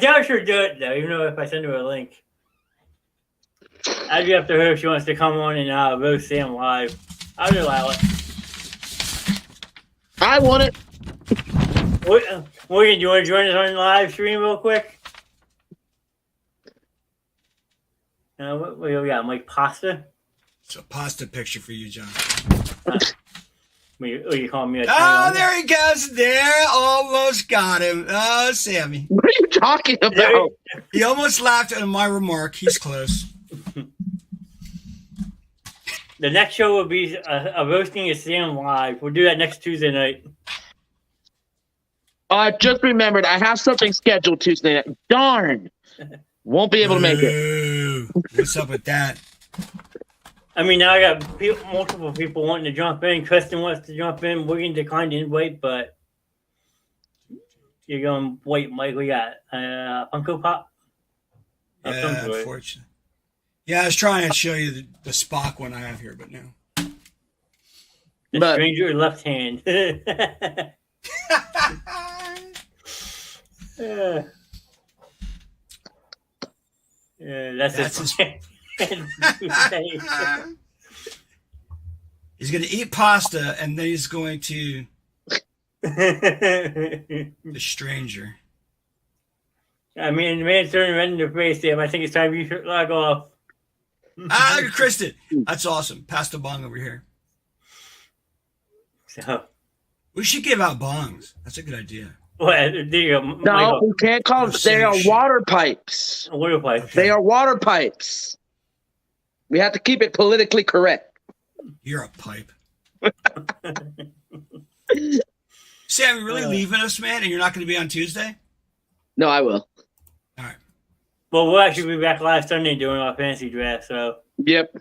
doubt she'll do it, though, even though if I send her a link. I'd be up to her if she wants to come on and roast Sam live. I'd allow it. I want it. Morgan, do you want to join us on the live stream real quick? What do we got? Mike Pasta? It's a pasta picture for you, John. You calling me a Oh, there he goes. There, almost got him. Oh, Sammy. What are you talking about? He almost laughed at my remark. He's close. The next show will be a roasting of Sam live. We'll do that next Tuesday night. I just remembered I have something scheduled Tuesday night. Darn. Won't be able to make it. Ooh, what's up with that? I mean, now I got multiple people wanting to jump in. Kristen wants to jump in. We're going to decline the invite, but you're going, wait, Mike, we got Funko Pop? Yeah, unfortunately. Yeah, I was trying to show you the Spock one I have here, but no. The stranger left hand. That's his. He's going to eat pasta, and then he's going to the stranger. I mean, the man's turning red in the face, Sam. I think it's time you should log off. Look at Kristen. That's awesome. Pasta bong over here. So we should give out bongs. That's a good idea. Well, there you go. No, we can't call them. They are water pipes. Water pipes. Okay. They are water pipes. We have to keep it politically correct. You're a pipe. Sam, you really leaving us, man? And you're not going to be on Tuesday? No, I will. All right. Well, we'll actually be back live Sunday doing our fantasy draft. So. Yep.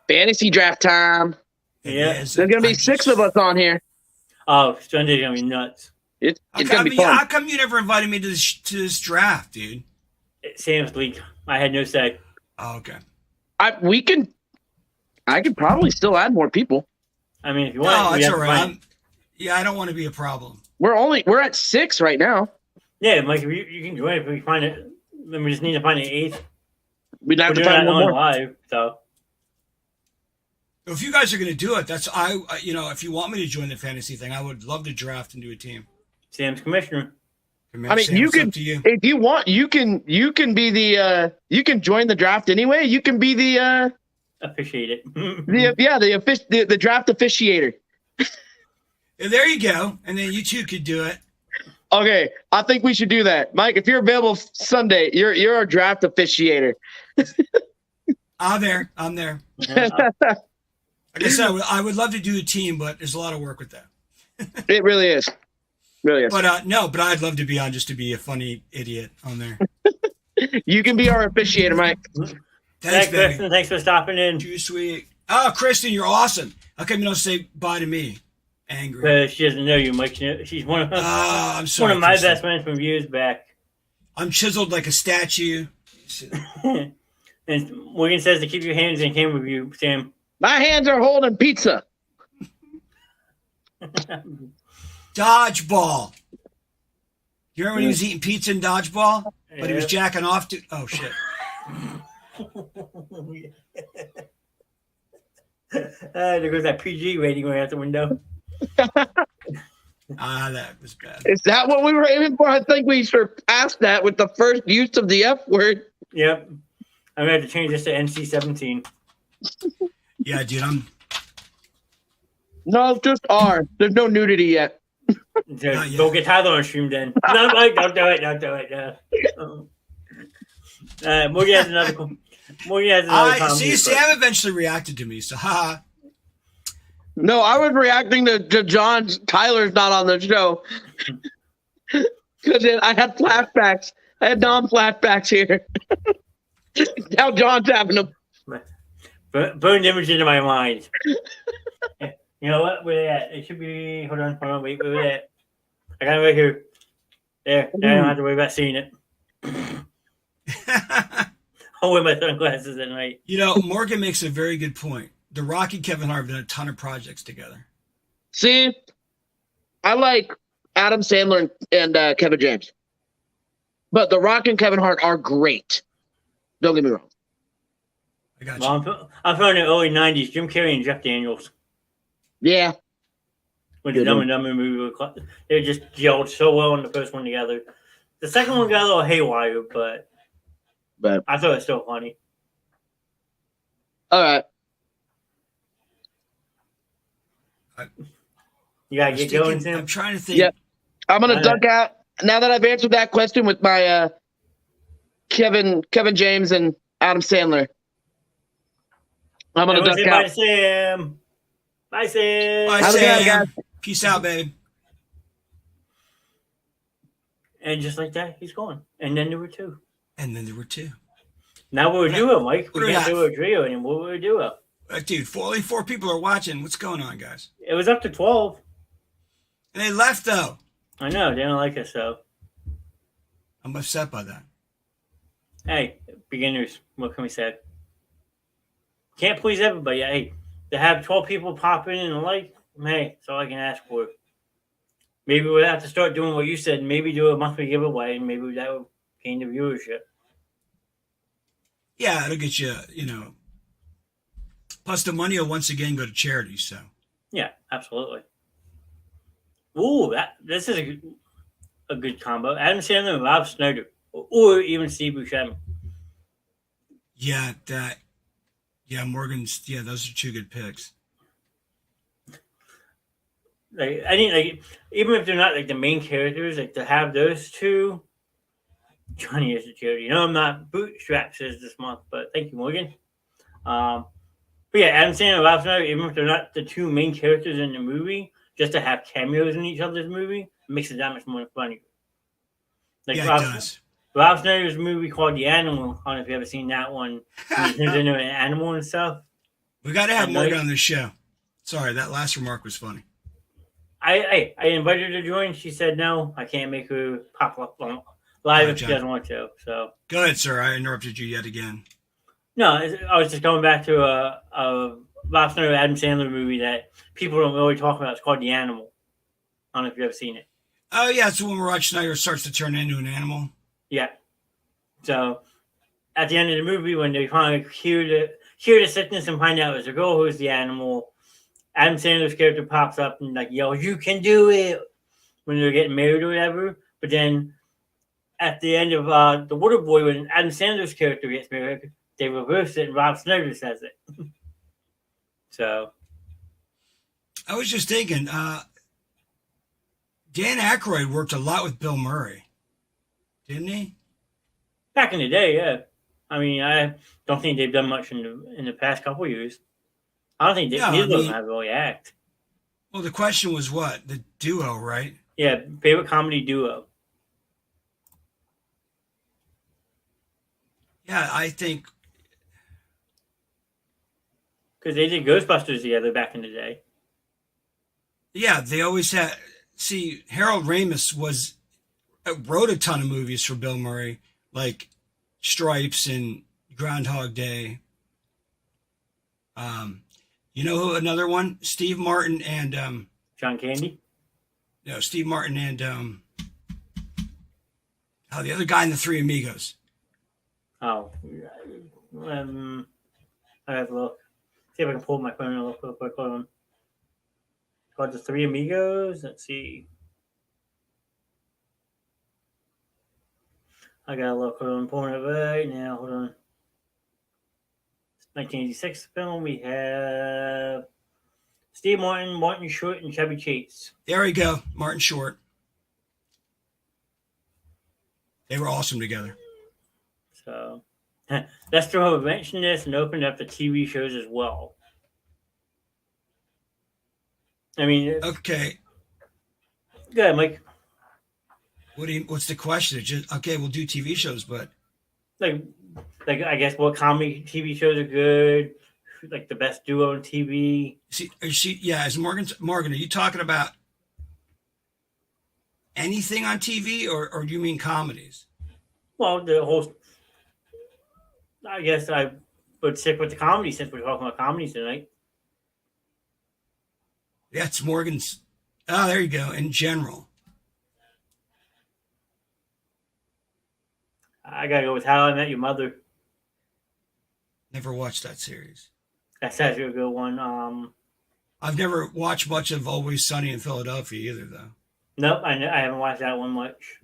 Fantasy draft time. Yeah. There's going to be 6 of us on here. Oh, Sunday's going to be nuts. It's going to be fun. How come you never invited me to this draft, dude? Sam's league. I had no say. Oh, okay. I could probably still add more people. I mean, if you want, no, it's all right. I don't want to be a problem. We're at 6 right now. Yeah, Mike, you can join if we find it. Then we just need to find an 8th. We'd have We're to doing find that one on more. live, so. If you guys are going to do it, if you want me to join the fantasy thing, I would love to draft and do a team. Sam's commissioner. I mean, Sam, you it's can, up to you. if you want, you can be the you can join the draft anyway. You can be the Appreciate it. the draft officiator. Yeah, there you go. And then you two could do it. Okay, I think we should do that, Mike. If you're available Sunday, you're our draft officiator. I'm there. Like I said, I would love to do a team, but there's a lot of work with that. It really is. Really is. But but I'd love to be on just to be a funny idiot on there. You can be our officiator, Mike. Thanks, baby. Kristen. Thanks for stopping in. Too sweet. Oh, Kristen, you're awesome. How come you don't say bye to me? Angry. She doesn't know you, Mike. She's one of I'm sorry, one of my Kristen. best friends from years back. I'm chiseled like a statue. And Morgan says to keep your hands in camera with you, Sam. My hands are holding pizza. Dodgeball. You remember when he was eating pizza in dodgeball? But he was Yep. jacking off to. Oh shit! There goes that PG rating right out the window. That was bad. Is that what we were aiming for? I think we surpassed that with the first use of the F word. Yep. I'm gonna have to change this to NC-17. Yeah, dude, No, just R. There's no nudity yet. yet. Go get Tyler on stream then. No, Mike, don't do it. Don't do it. No. Morgan has another. Morgan has another. comment see. here Sam eventually reacted to me, so haha. No, I was reacting to John. Tyler's not on the show. Because I had flashbacks. I had non-flashbacks here. Now John's having them. Burned image into my mind. You know what? Where they at? It should be. Hold on. Wait. Where they at? I got it right here. There. I don't have to worry about seeing it. I'll wear my sunglasses at night. You know, Morgan makes a very good point. The Rock and Kevin Hart have done a ton of projects together. See, I like Adam Sandler and Kevin James. But The Rock and Kevin Hart are great. Don't get me wrong. I got you. Well, I'm from the early 90s. Jim Carrey and Jeff Daniels. Yeah. With the Dumb and Dumber movie. They just gelled so well in the first one together. The second one got a little haywire, but I thought it was still funny. All right. You gotta get going, Sam. I'm trying to think. Yep. I'm going to duck out. Now that I've answered that question with my Kevin James and Adam Sandler, I'm going to duck Bye, out. Sam. Bye, Sam. Bye, Have a good night, Sam. guys. Peace out, babe. And just like that, he's gone. And then there were two. And then there were two. Now we're a duo, Mike. What do We we can't have? do a trio anymore. We're a duo. Dude, only 4 people are watching. What's going on, guys? It was up to 12. And they left, though. I know. They don't like us, so. I'm upset by that. Hey, beginners. What can we say? Can't please everybody. Hey, to have 12 people pop in and like, hey, that's all I can ask for. Maybe we'll have to start doing what you said. Maybe do a monthly giveaway, and maybe that will gain the viewership. Yeah, it'll get you, Plus, the money will once again go to charity, so. Yeah, absolutely. Ooh, this is a good combo. Adam Sandler and Rob Schneider, or even Steve Buscemi. Yeah, Morgan's, those are 2 good picks. Like, I think, even if they're not the main characters, to have those two. Johnny is a charity. I'm not bootstraps this month, but thank you, Morgan. But yeah, Adam Sandler and Rob Schneider, even if they're not the 2 main characters in the movie, just to have cameos in each other's movie makes it that much more funny. It Rob, does. Rob Schneider's movie called The Animal. I don't know if you ever seen that one. He turns into an animal and stuff. We got to have Morgan on this show. Sorry, that last remark was funny. I invited her to join. She said no. I can't make her pop up on live if she doesn't want to. So go ahead, sir. I interrupted you yet again. No, I was just going back to a Rob Schneider Adam Sandler movie that people don't really talk about. It's called The Animal. I don't know if you've ever seen it. Oh, yeah, it's when Rod Schneider starts to turn into an animal. Yeah. So at the end of the movie, when they finally cure the sickness and find out it's a girl who's the animal, Adam Sandler's character pops up and like yells, "You can do it!" when they're getting married or whatever. But then at the end of The Waterboy, when Adam Sandler's character gets married, they reverse it and Rob Schneider says it. So I was just thinking, Dan Aykroyd worked a lot with Bill Murray, didn't he? back in the day, yeah. I mean, I don't think they've done much in the past couple of years. I don't think neither of them have really act. Well, the question was what? The duo, right? Yeah, favorite comedy duo. Yeah, I think. Because they did Ghostbusters together back in the day. Yeah, they always had. See, Harold Ramis wrote a ton of movies for Bill Murray, like Stripes and Groundhog Day. You know who another one? Steve Martin and John Candy? No, Steve Martin and the other guy in the Three Amigos. Oh. I have to look. See if I can pull my phone real quick. Hold on. Called The Three Amigos. Let's see. I gotta look. Hold on. I'm pulling it right now. Hold on. 1986 film. We have Steve Martin, Martin Short, and Chevy Chase. There we go, Martin Short. They were awesome together. So let's throw a mention this and open up the TV shows as well. I mean, okay. Go ahead, Mike. What's the question? It's just, okay, we'll do TV shows, but like I guess what comedy TV shows are good, like the best duo on TV. Is Morgan, are you talking about anything on TV or do you mean comedies? Well, the whole. I guess I would stick with the comedy since we're talking about comedies tonight. That's Morgan's. Oh, there you go. In general. I gotta go with How I Met Your Mother. Never watched that series. That's actually a good one. I've never watched much of Always Sunny in Philadelphia either, though. Nope, I haven't watched that one much.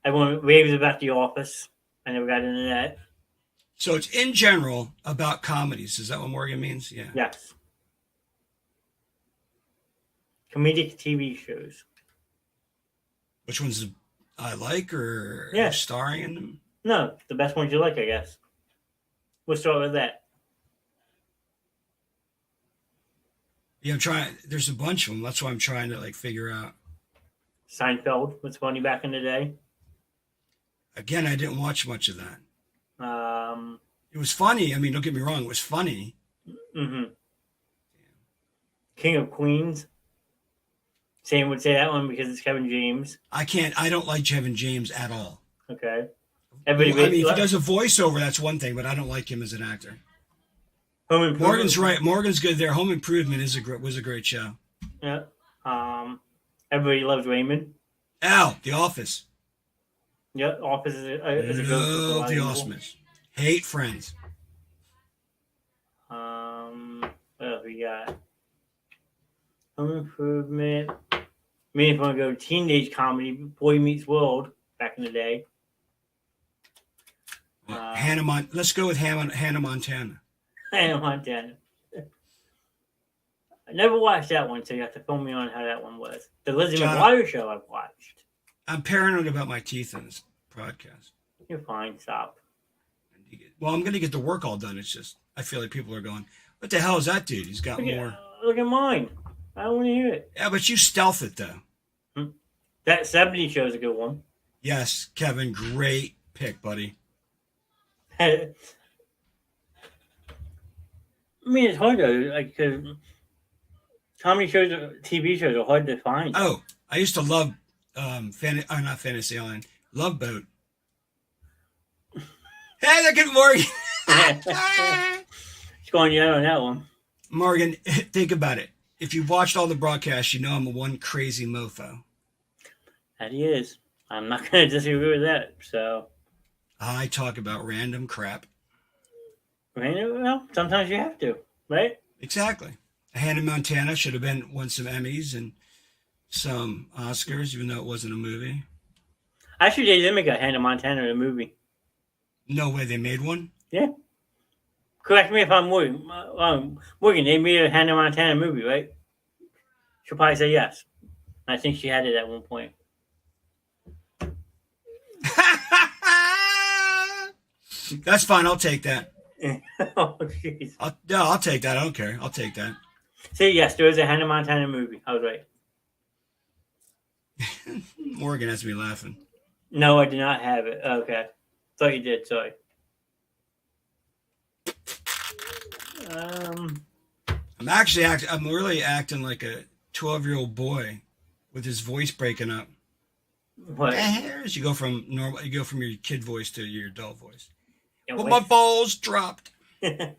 Everyone raves about The Office. I never got into that. So it's in general about comedies. Is that what Morgan means? Yeah. Yes. Comedic TV shows. Which ones I like or starring in them? No, the best ones you like, I guess. We'll start with that. Yeah, I'm trying. There's a bunch of them. That's why I'm trying to figure out. Seinfeld was funny back in the day. Again, I didn't watch much of that. Um, It was funny. I mean, don't get me wrong. It was funny. Mm-hmm. King of Queens. Sam would say that one because it's Kevin James. I don't like Kevin James at all. Okay. If he does a voiceover, that's one thing, but I don't like him as an actor. Home Improvement. Morgan's right. Morgan's good there. Home Improvement was a great show. Yeah. Everybody loves Raymond. The Office. Yeah, Office is a good Love The Office. Hate Friends. What else we got? Home Improvement. I mean, if you want to go teenage comedy, Boy Meets World back in the day. Let's go with Hannah Montana. Hannah Montana. I never watched that one, so you have to fill me on how that one was. The Lizzie McGuire show I've watched. I'm paranoid about my teeth in this podcast. You're fine. Stop. Well, I'm going to get the work all done. It's just, I feel like people are going, what the hell is that dude? He's got more. Look at mine. I don't want to hear it. Yeah, but you stealth it, though. That 70s show is a good one. Yes, Kevin, great pick, buddy. I mean, it's hard though, because comedy shows, TV shows are hard to find. Oh, I used to love, not Fantasy Island, Love Boat. Hey, look at Morgan. It's going out on that one. Morgan, think about it. If you've watched all the broadcasts, you know I'm a one crazy mofo. That he is. I'm not going to disagree with that. So, I talk about random crap. I mean, well, sometimes you have to, right? Exactly. Hannah Montana should have won some Emmys and some Oscars, even though it wasn't a movie. Actually, they did make a Hannah Montana a movie. No way they made one. Yeah. Correct me if I'm Morgan. Morgan, they made a Hannah Montana movie, right? She'll probably say yes. I think she had it at one point. That's fine. I'll take that. Oh, jeez. I'll take that. I don't care. I'll take that. See, yes, there was a Hannah Montana movie. I was right. Morgan has me laughing. No, I did not have it. Okay. Thought you did. Sorry. I'm really acting like a 12-year-old boy with his voice breaking up. What? You go from your kid voice to your adult voice. Yeah, But my balls dropped. There's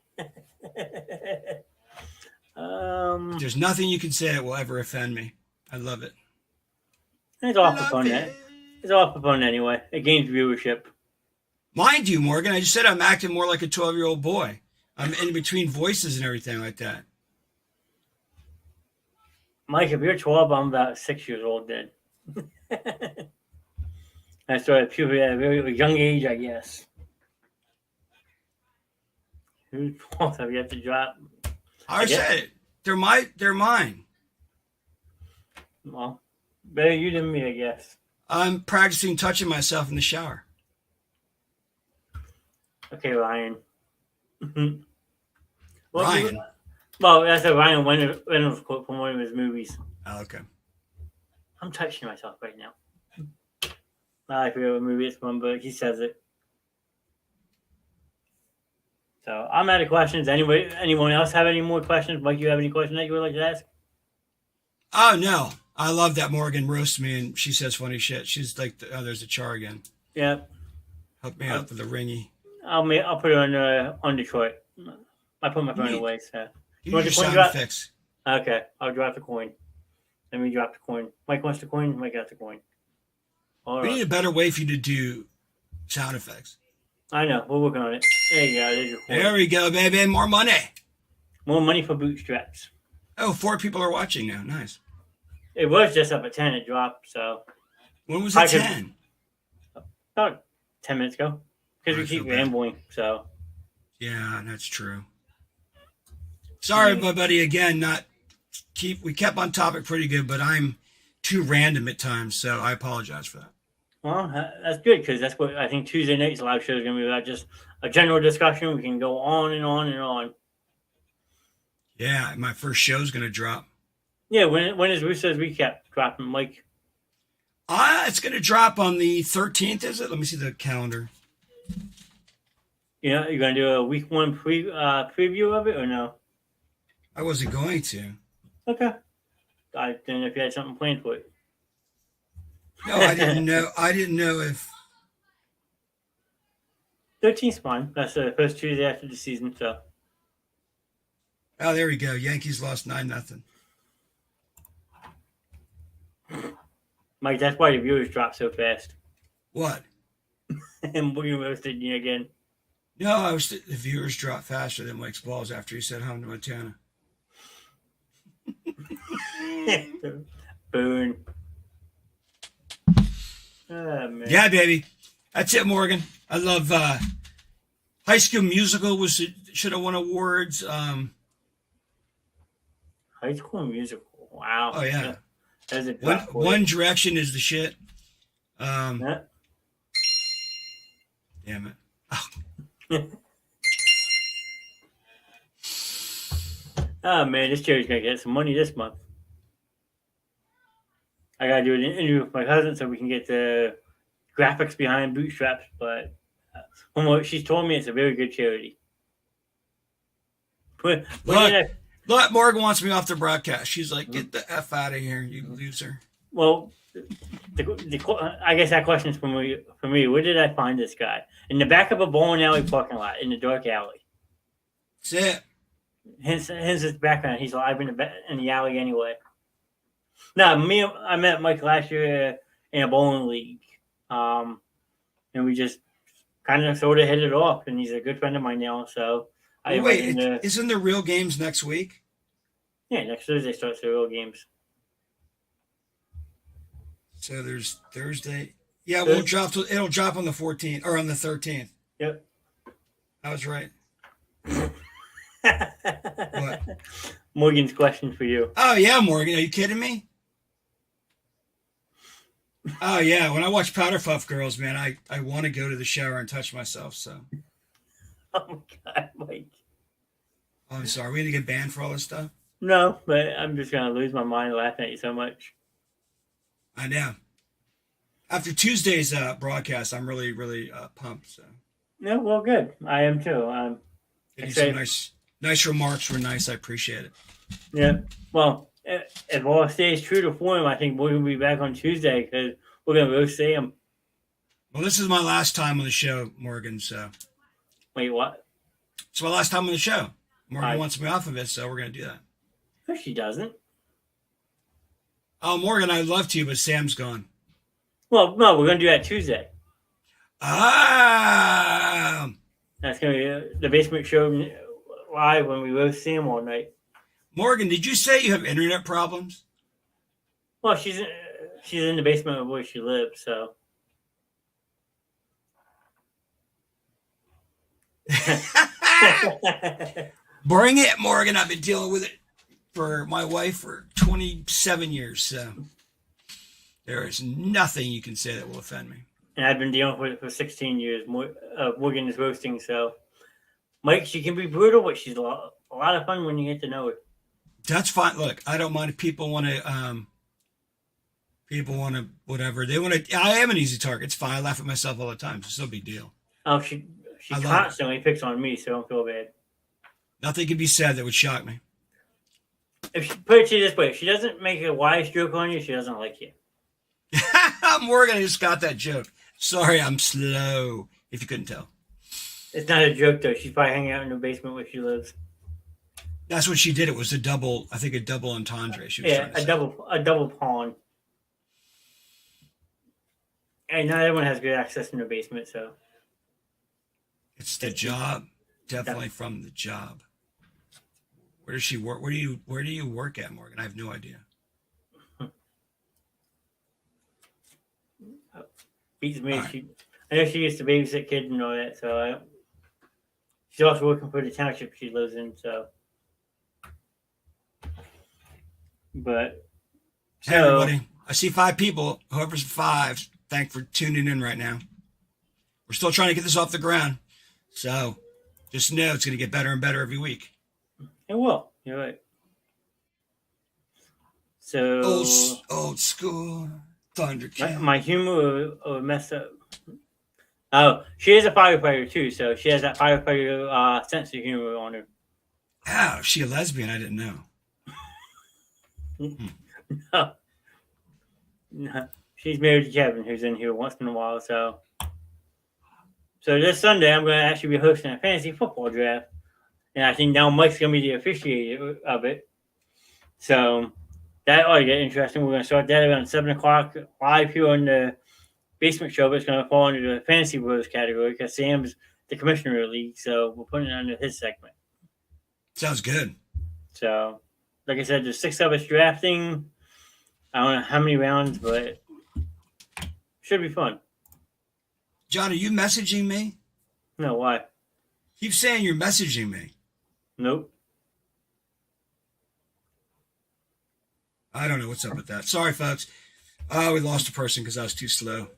nothing you can say that will ever offend me. I love it. It's all for fun. It's all for fun anyway. It gains viewership. Mind you, Morgan, I just said I'm acting more like a 12-year-old boy. I'm in between voices and everything like that. Mike, if you're 12, I'm about 6 years old then. I started puberty at a very young age, I guess. Who's 12 have you have to drop? I said it. They're mine. Well, better you than me, I guess. I'm practicing touching myself in the shower. Okay, Ryan. Ryan? Well, that's a Ryan Reynolds quote from one of his movies. Oh, okay. I'm touching myself right now. I forget what movie it's from, but he says it. So I'm out of questions. Anyway, anyone else have any more questions? Mike, you have any questions that you would like to ask? Oh, no. I love that Morgan roasts me and she says funny shit. She's like, there's a char again. Yeah. Hook me up with the ringy. I'll put it on Detroit. I put my phone away. So. You want your sound effects. Okay, I'll drop the coin. Let me drop the coin. Mike wants the coin. Mike got the coin. All right. We need a better way for you to do sound effects. I know. We're working on it. There you go. There's your coin. There we go, baby. More money. More money for bootstraps. Oh, 4 people are watching now. Nice. It was just up at 10. It dropped. So when was it 10? About 10 minutes ago. Because we keep rambling. So yeah, that's true. Sorry, my buddy. Again, we kept on topic pretty good, but I'm too random at times, so I apologize for that. Well, that's good because that's what I think Tuesday night's live show is going to be about. Just a general discussion. We can go on and on and on. Yeah, my first show is going to drop. Yeah, when is Russo's recap dropping, Mike? It's going to drop on the 13th, is it? Let me see the calendar. You know, you're going to do a week 1 preview of it or no? I wasn't going to. Okay. I didn't know if you had something planned for it. No, I didn't know. I didn't know if 13th's fine. That's the first Tuesday after the season, so. Oh, there we go. Yankees lost 9-0. Mike, that's why the viewers drop so fast. What? And we roasted you again. No, the viewers dropped faster than Mike's balls after he said home to Montana. Boone. Oh, man. Yeah, baby. That's it, Morgan. I love High School Musical should have won awards. High School Musical. Wow. Oh, yeah. That's a One Direction is the shit. Yeah. Damn it. Oh. Oh, man, this cherry's going to get some money this month. I got to do an interview with my cousin so we can get the graphics behind Bootstraps, but from what she's told me, it's a very good charity. Look, Morgan wants me off the broadcast. She's like, get the F out of here, you loser. Well, I guess that question is for me. Where did I find this guy? In the back of a bowling alley parking lot, in the dark alley. That's it. Hence his background. He's live in the alley anyway. No, I met Mike last year in a bowling league. And we just kind of sort of hit it off. And he's a good friend of mine now. So I Well, invited him wait, to. isn't there real games next week? Yeah, next Thursday starts the real games. So there's Thursday. Yeah, it won't drop. It'll drop on the 14th or on the 13th. Yep. I was right. What? Morgan's question for you. Oh yeah, Morgan. Are you kidding me? Oh yeah. When I watch Powderpuff Girls, man, I want to go to the shower and touch myself. So. Oh my God, Mike. Oh, I'm sorry. Are we gonna get banned for all this stuff? No, but I'm just gonna lose my mind laughing at you so much. I know. After Tuesday's broadcast, I'm really, really pumped. So. No, well, good. I am too. Getting some nice remarks were nice. I appreciate it. Yeah. Well, if all stays true to form, I think we're gonna be back on Tuesday because we're gonna roast Sam. Well, this is my last time on the show, Morgan. So Wait, what? it's my last time on the show. Morgan Right. wants me off of it, so we're gonna do that. No, she doesn't. Oh, Morgan, I'd love to, but Sam's gone. Well, no, we're gonna do that Tuesday. Ah, That's gonna be the basement show live when we roast Sam all night. Morgan, did you say you have internet problems? Well, she's in the basement of where she lives, so. Bring it, Morgan. I've been dealing with it for my wife for 27 years, so there is nothing you can say that will offend me. And I've been dealing with it for 16 years. Morgan is roasting, so. Mike, she can be brutal, but she's a lot of fun when you get to know her. That's fine. Look, I don't mind if people want to, whatever. They want to, I am an easy target. It's fine. I laugh at myself all the time. It's no big deal. Oh, she constantly picks on me, so don't feel bad. Nothing can be said that would shock me. If she put it to you this way, if she doesn't make a wise joke on you, she doesn't like you. Morgan, I just got that joke. Sorry, I'm slow, if you couldn't tell. It's not a joke, though. She's probably hanging out in the basement where she lives. That's what she did. It was a double entendre. She was Yeah, a double pawn. And not everyone has good access in the basement, so. It's the job. Definitely from the job. Where does she work? Where do you work at, Morgan? I have no idea. Beats me. Right. I know she used to babysit kids and all that, so she's also working for the township she lives in, so. But. Hey, everybody. I see 5 people. Whoever's 5, thanks for tuning in right now. We're still trying to get this off the ground. So just know it's going to get better and better every week. It will. You're right. So. Old school Thundercat. My humor will mess up. Oh, she is a firefighter too, so she has that firefighter sense of humor on her. Wow, is she a lesbian? I didn't know. No, she's married to Kevin, who's in here once in a while. So this Sunday, I'm going to actually be hosting a fantasy football draft, and I think now Mike's going to be the officiator of it. So that ought to get interesting. We're going to start that around 7:00 live here on the basement show, but it's going to fall under the Fantasy Bros category because Sam's the commissioner of the league, so we're putting it under his segment. Sounds good. So, like I said, there's 6 of us drafting. I don't know how many rounds, but should be fun. John, are you messaging me? No, why? Keep saying you're messaging me. Nope. I don't know what's up with that. Sorry, folks. We lost a person because I was too slow.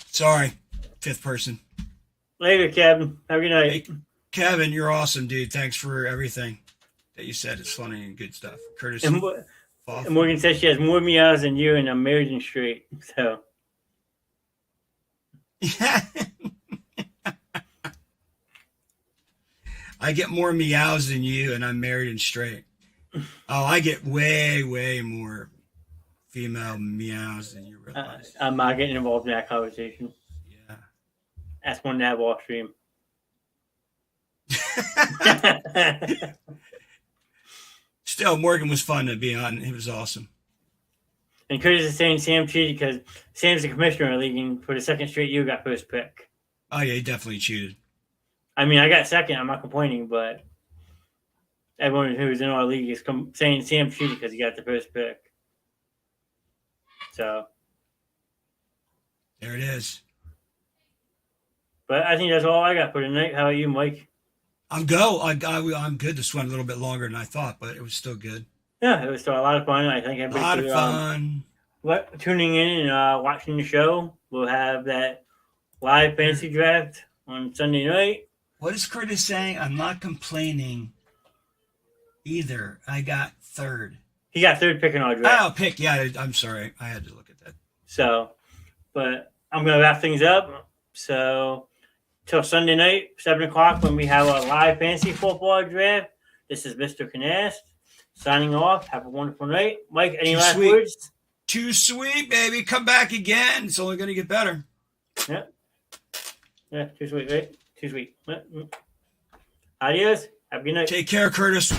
Sorry, 5th person. Later, Kevin. Have a good night. Hey, Kevin, you're awesome, dude. Thanks for everything that you said. It's funny and good stuff. Curtis. And Morgan says she has more meows than you, and I'm married and straight. So. I get more meows than you, and I'm married and straight. Oh, I get way, way more female meows than you realize. I'm not getting involved in that conversation. Yeah. That's one to have off stream. Still, Morgan was fun to be on. It was awesome. And Curtis is saying Sam cheated because Sam's the commissioner of the league, and for the second straight year, got first pick. Oh yeah, he definitely cheated. I mean, I got second. I'm not complaining, but everyone who's in our league is saying Sam cheated because he got the first pick. So there it is. But I think that's all I got for tonight. How about you, Mike? I'm good. This went a little bit longer than I thought, but it was still good. Yeah, it was still a lot of fun. I think A lot of fun. Tuning in and watching the show. We'll have that live fantasy draft on Sunday night. What is Curtis saying? I'm not complaining either. I got third. He got third pick in our draft. Oh, pick. Yeah, I'm sorry. I had to look at that. So, but I'm going to wrap things up. So, till Sunday night, 7 o'clock, when we have a live fantasy football draft. This is Mr. Knast signing off. Have a wonderful night. Mike, any last words? Too sweet, baby. Come back again. It's only going to get better. Yeah. Yeah, too sweet, right? Too sweet. Adios. Have a good night. Take care, Curtis.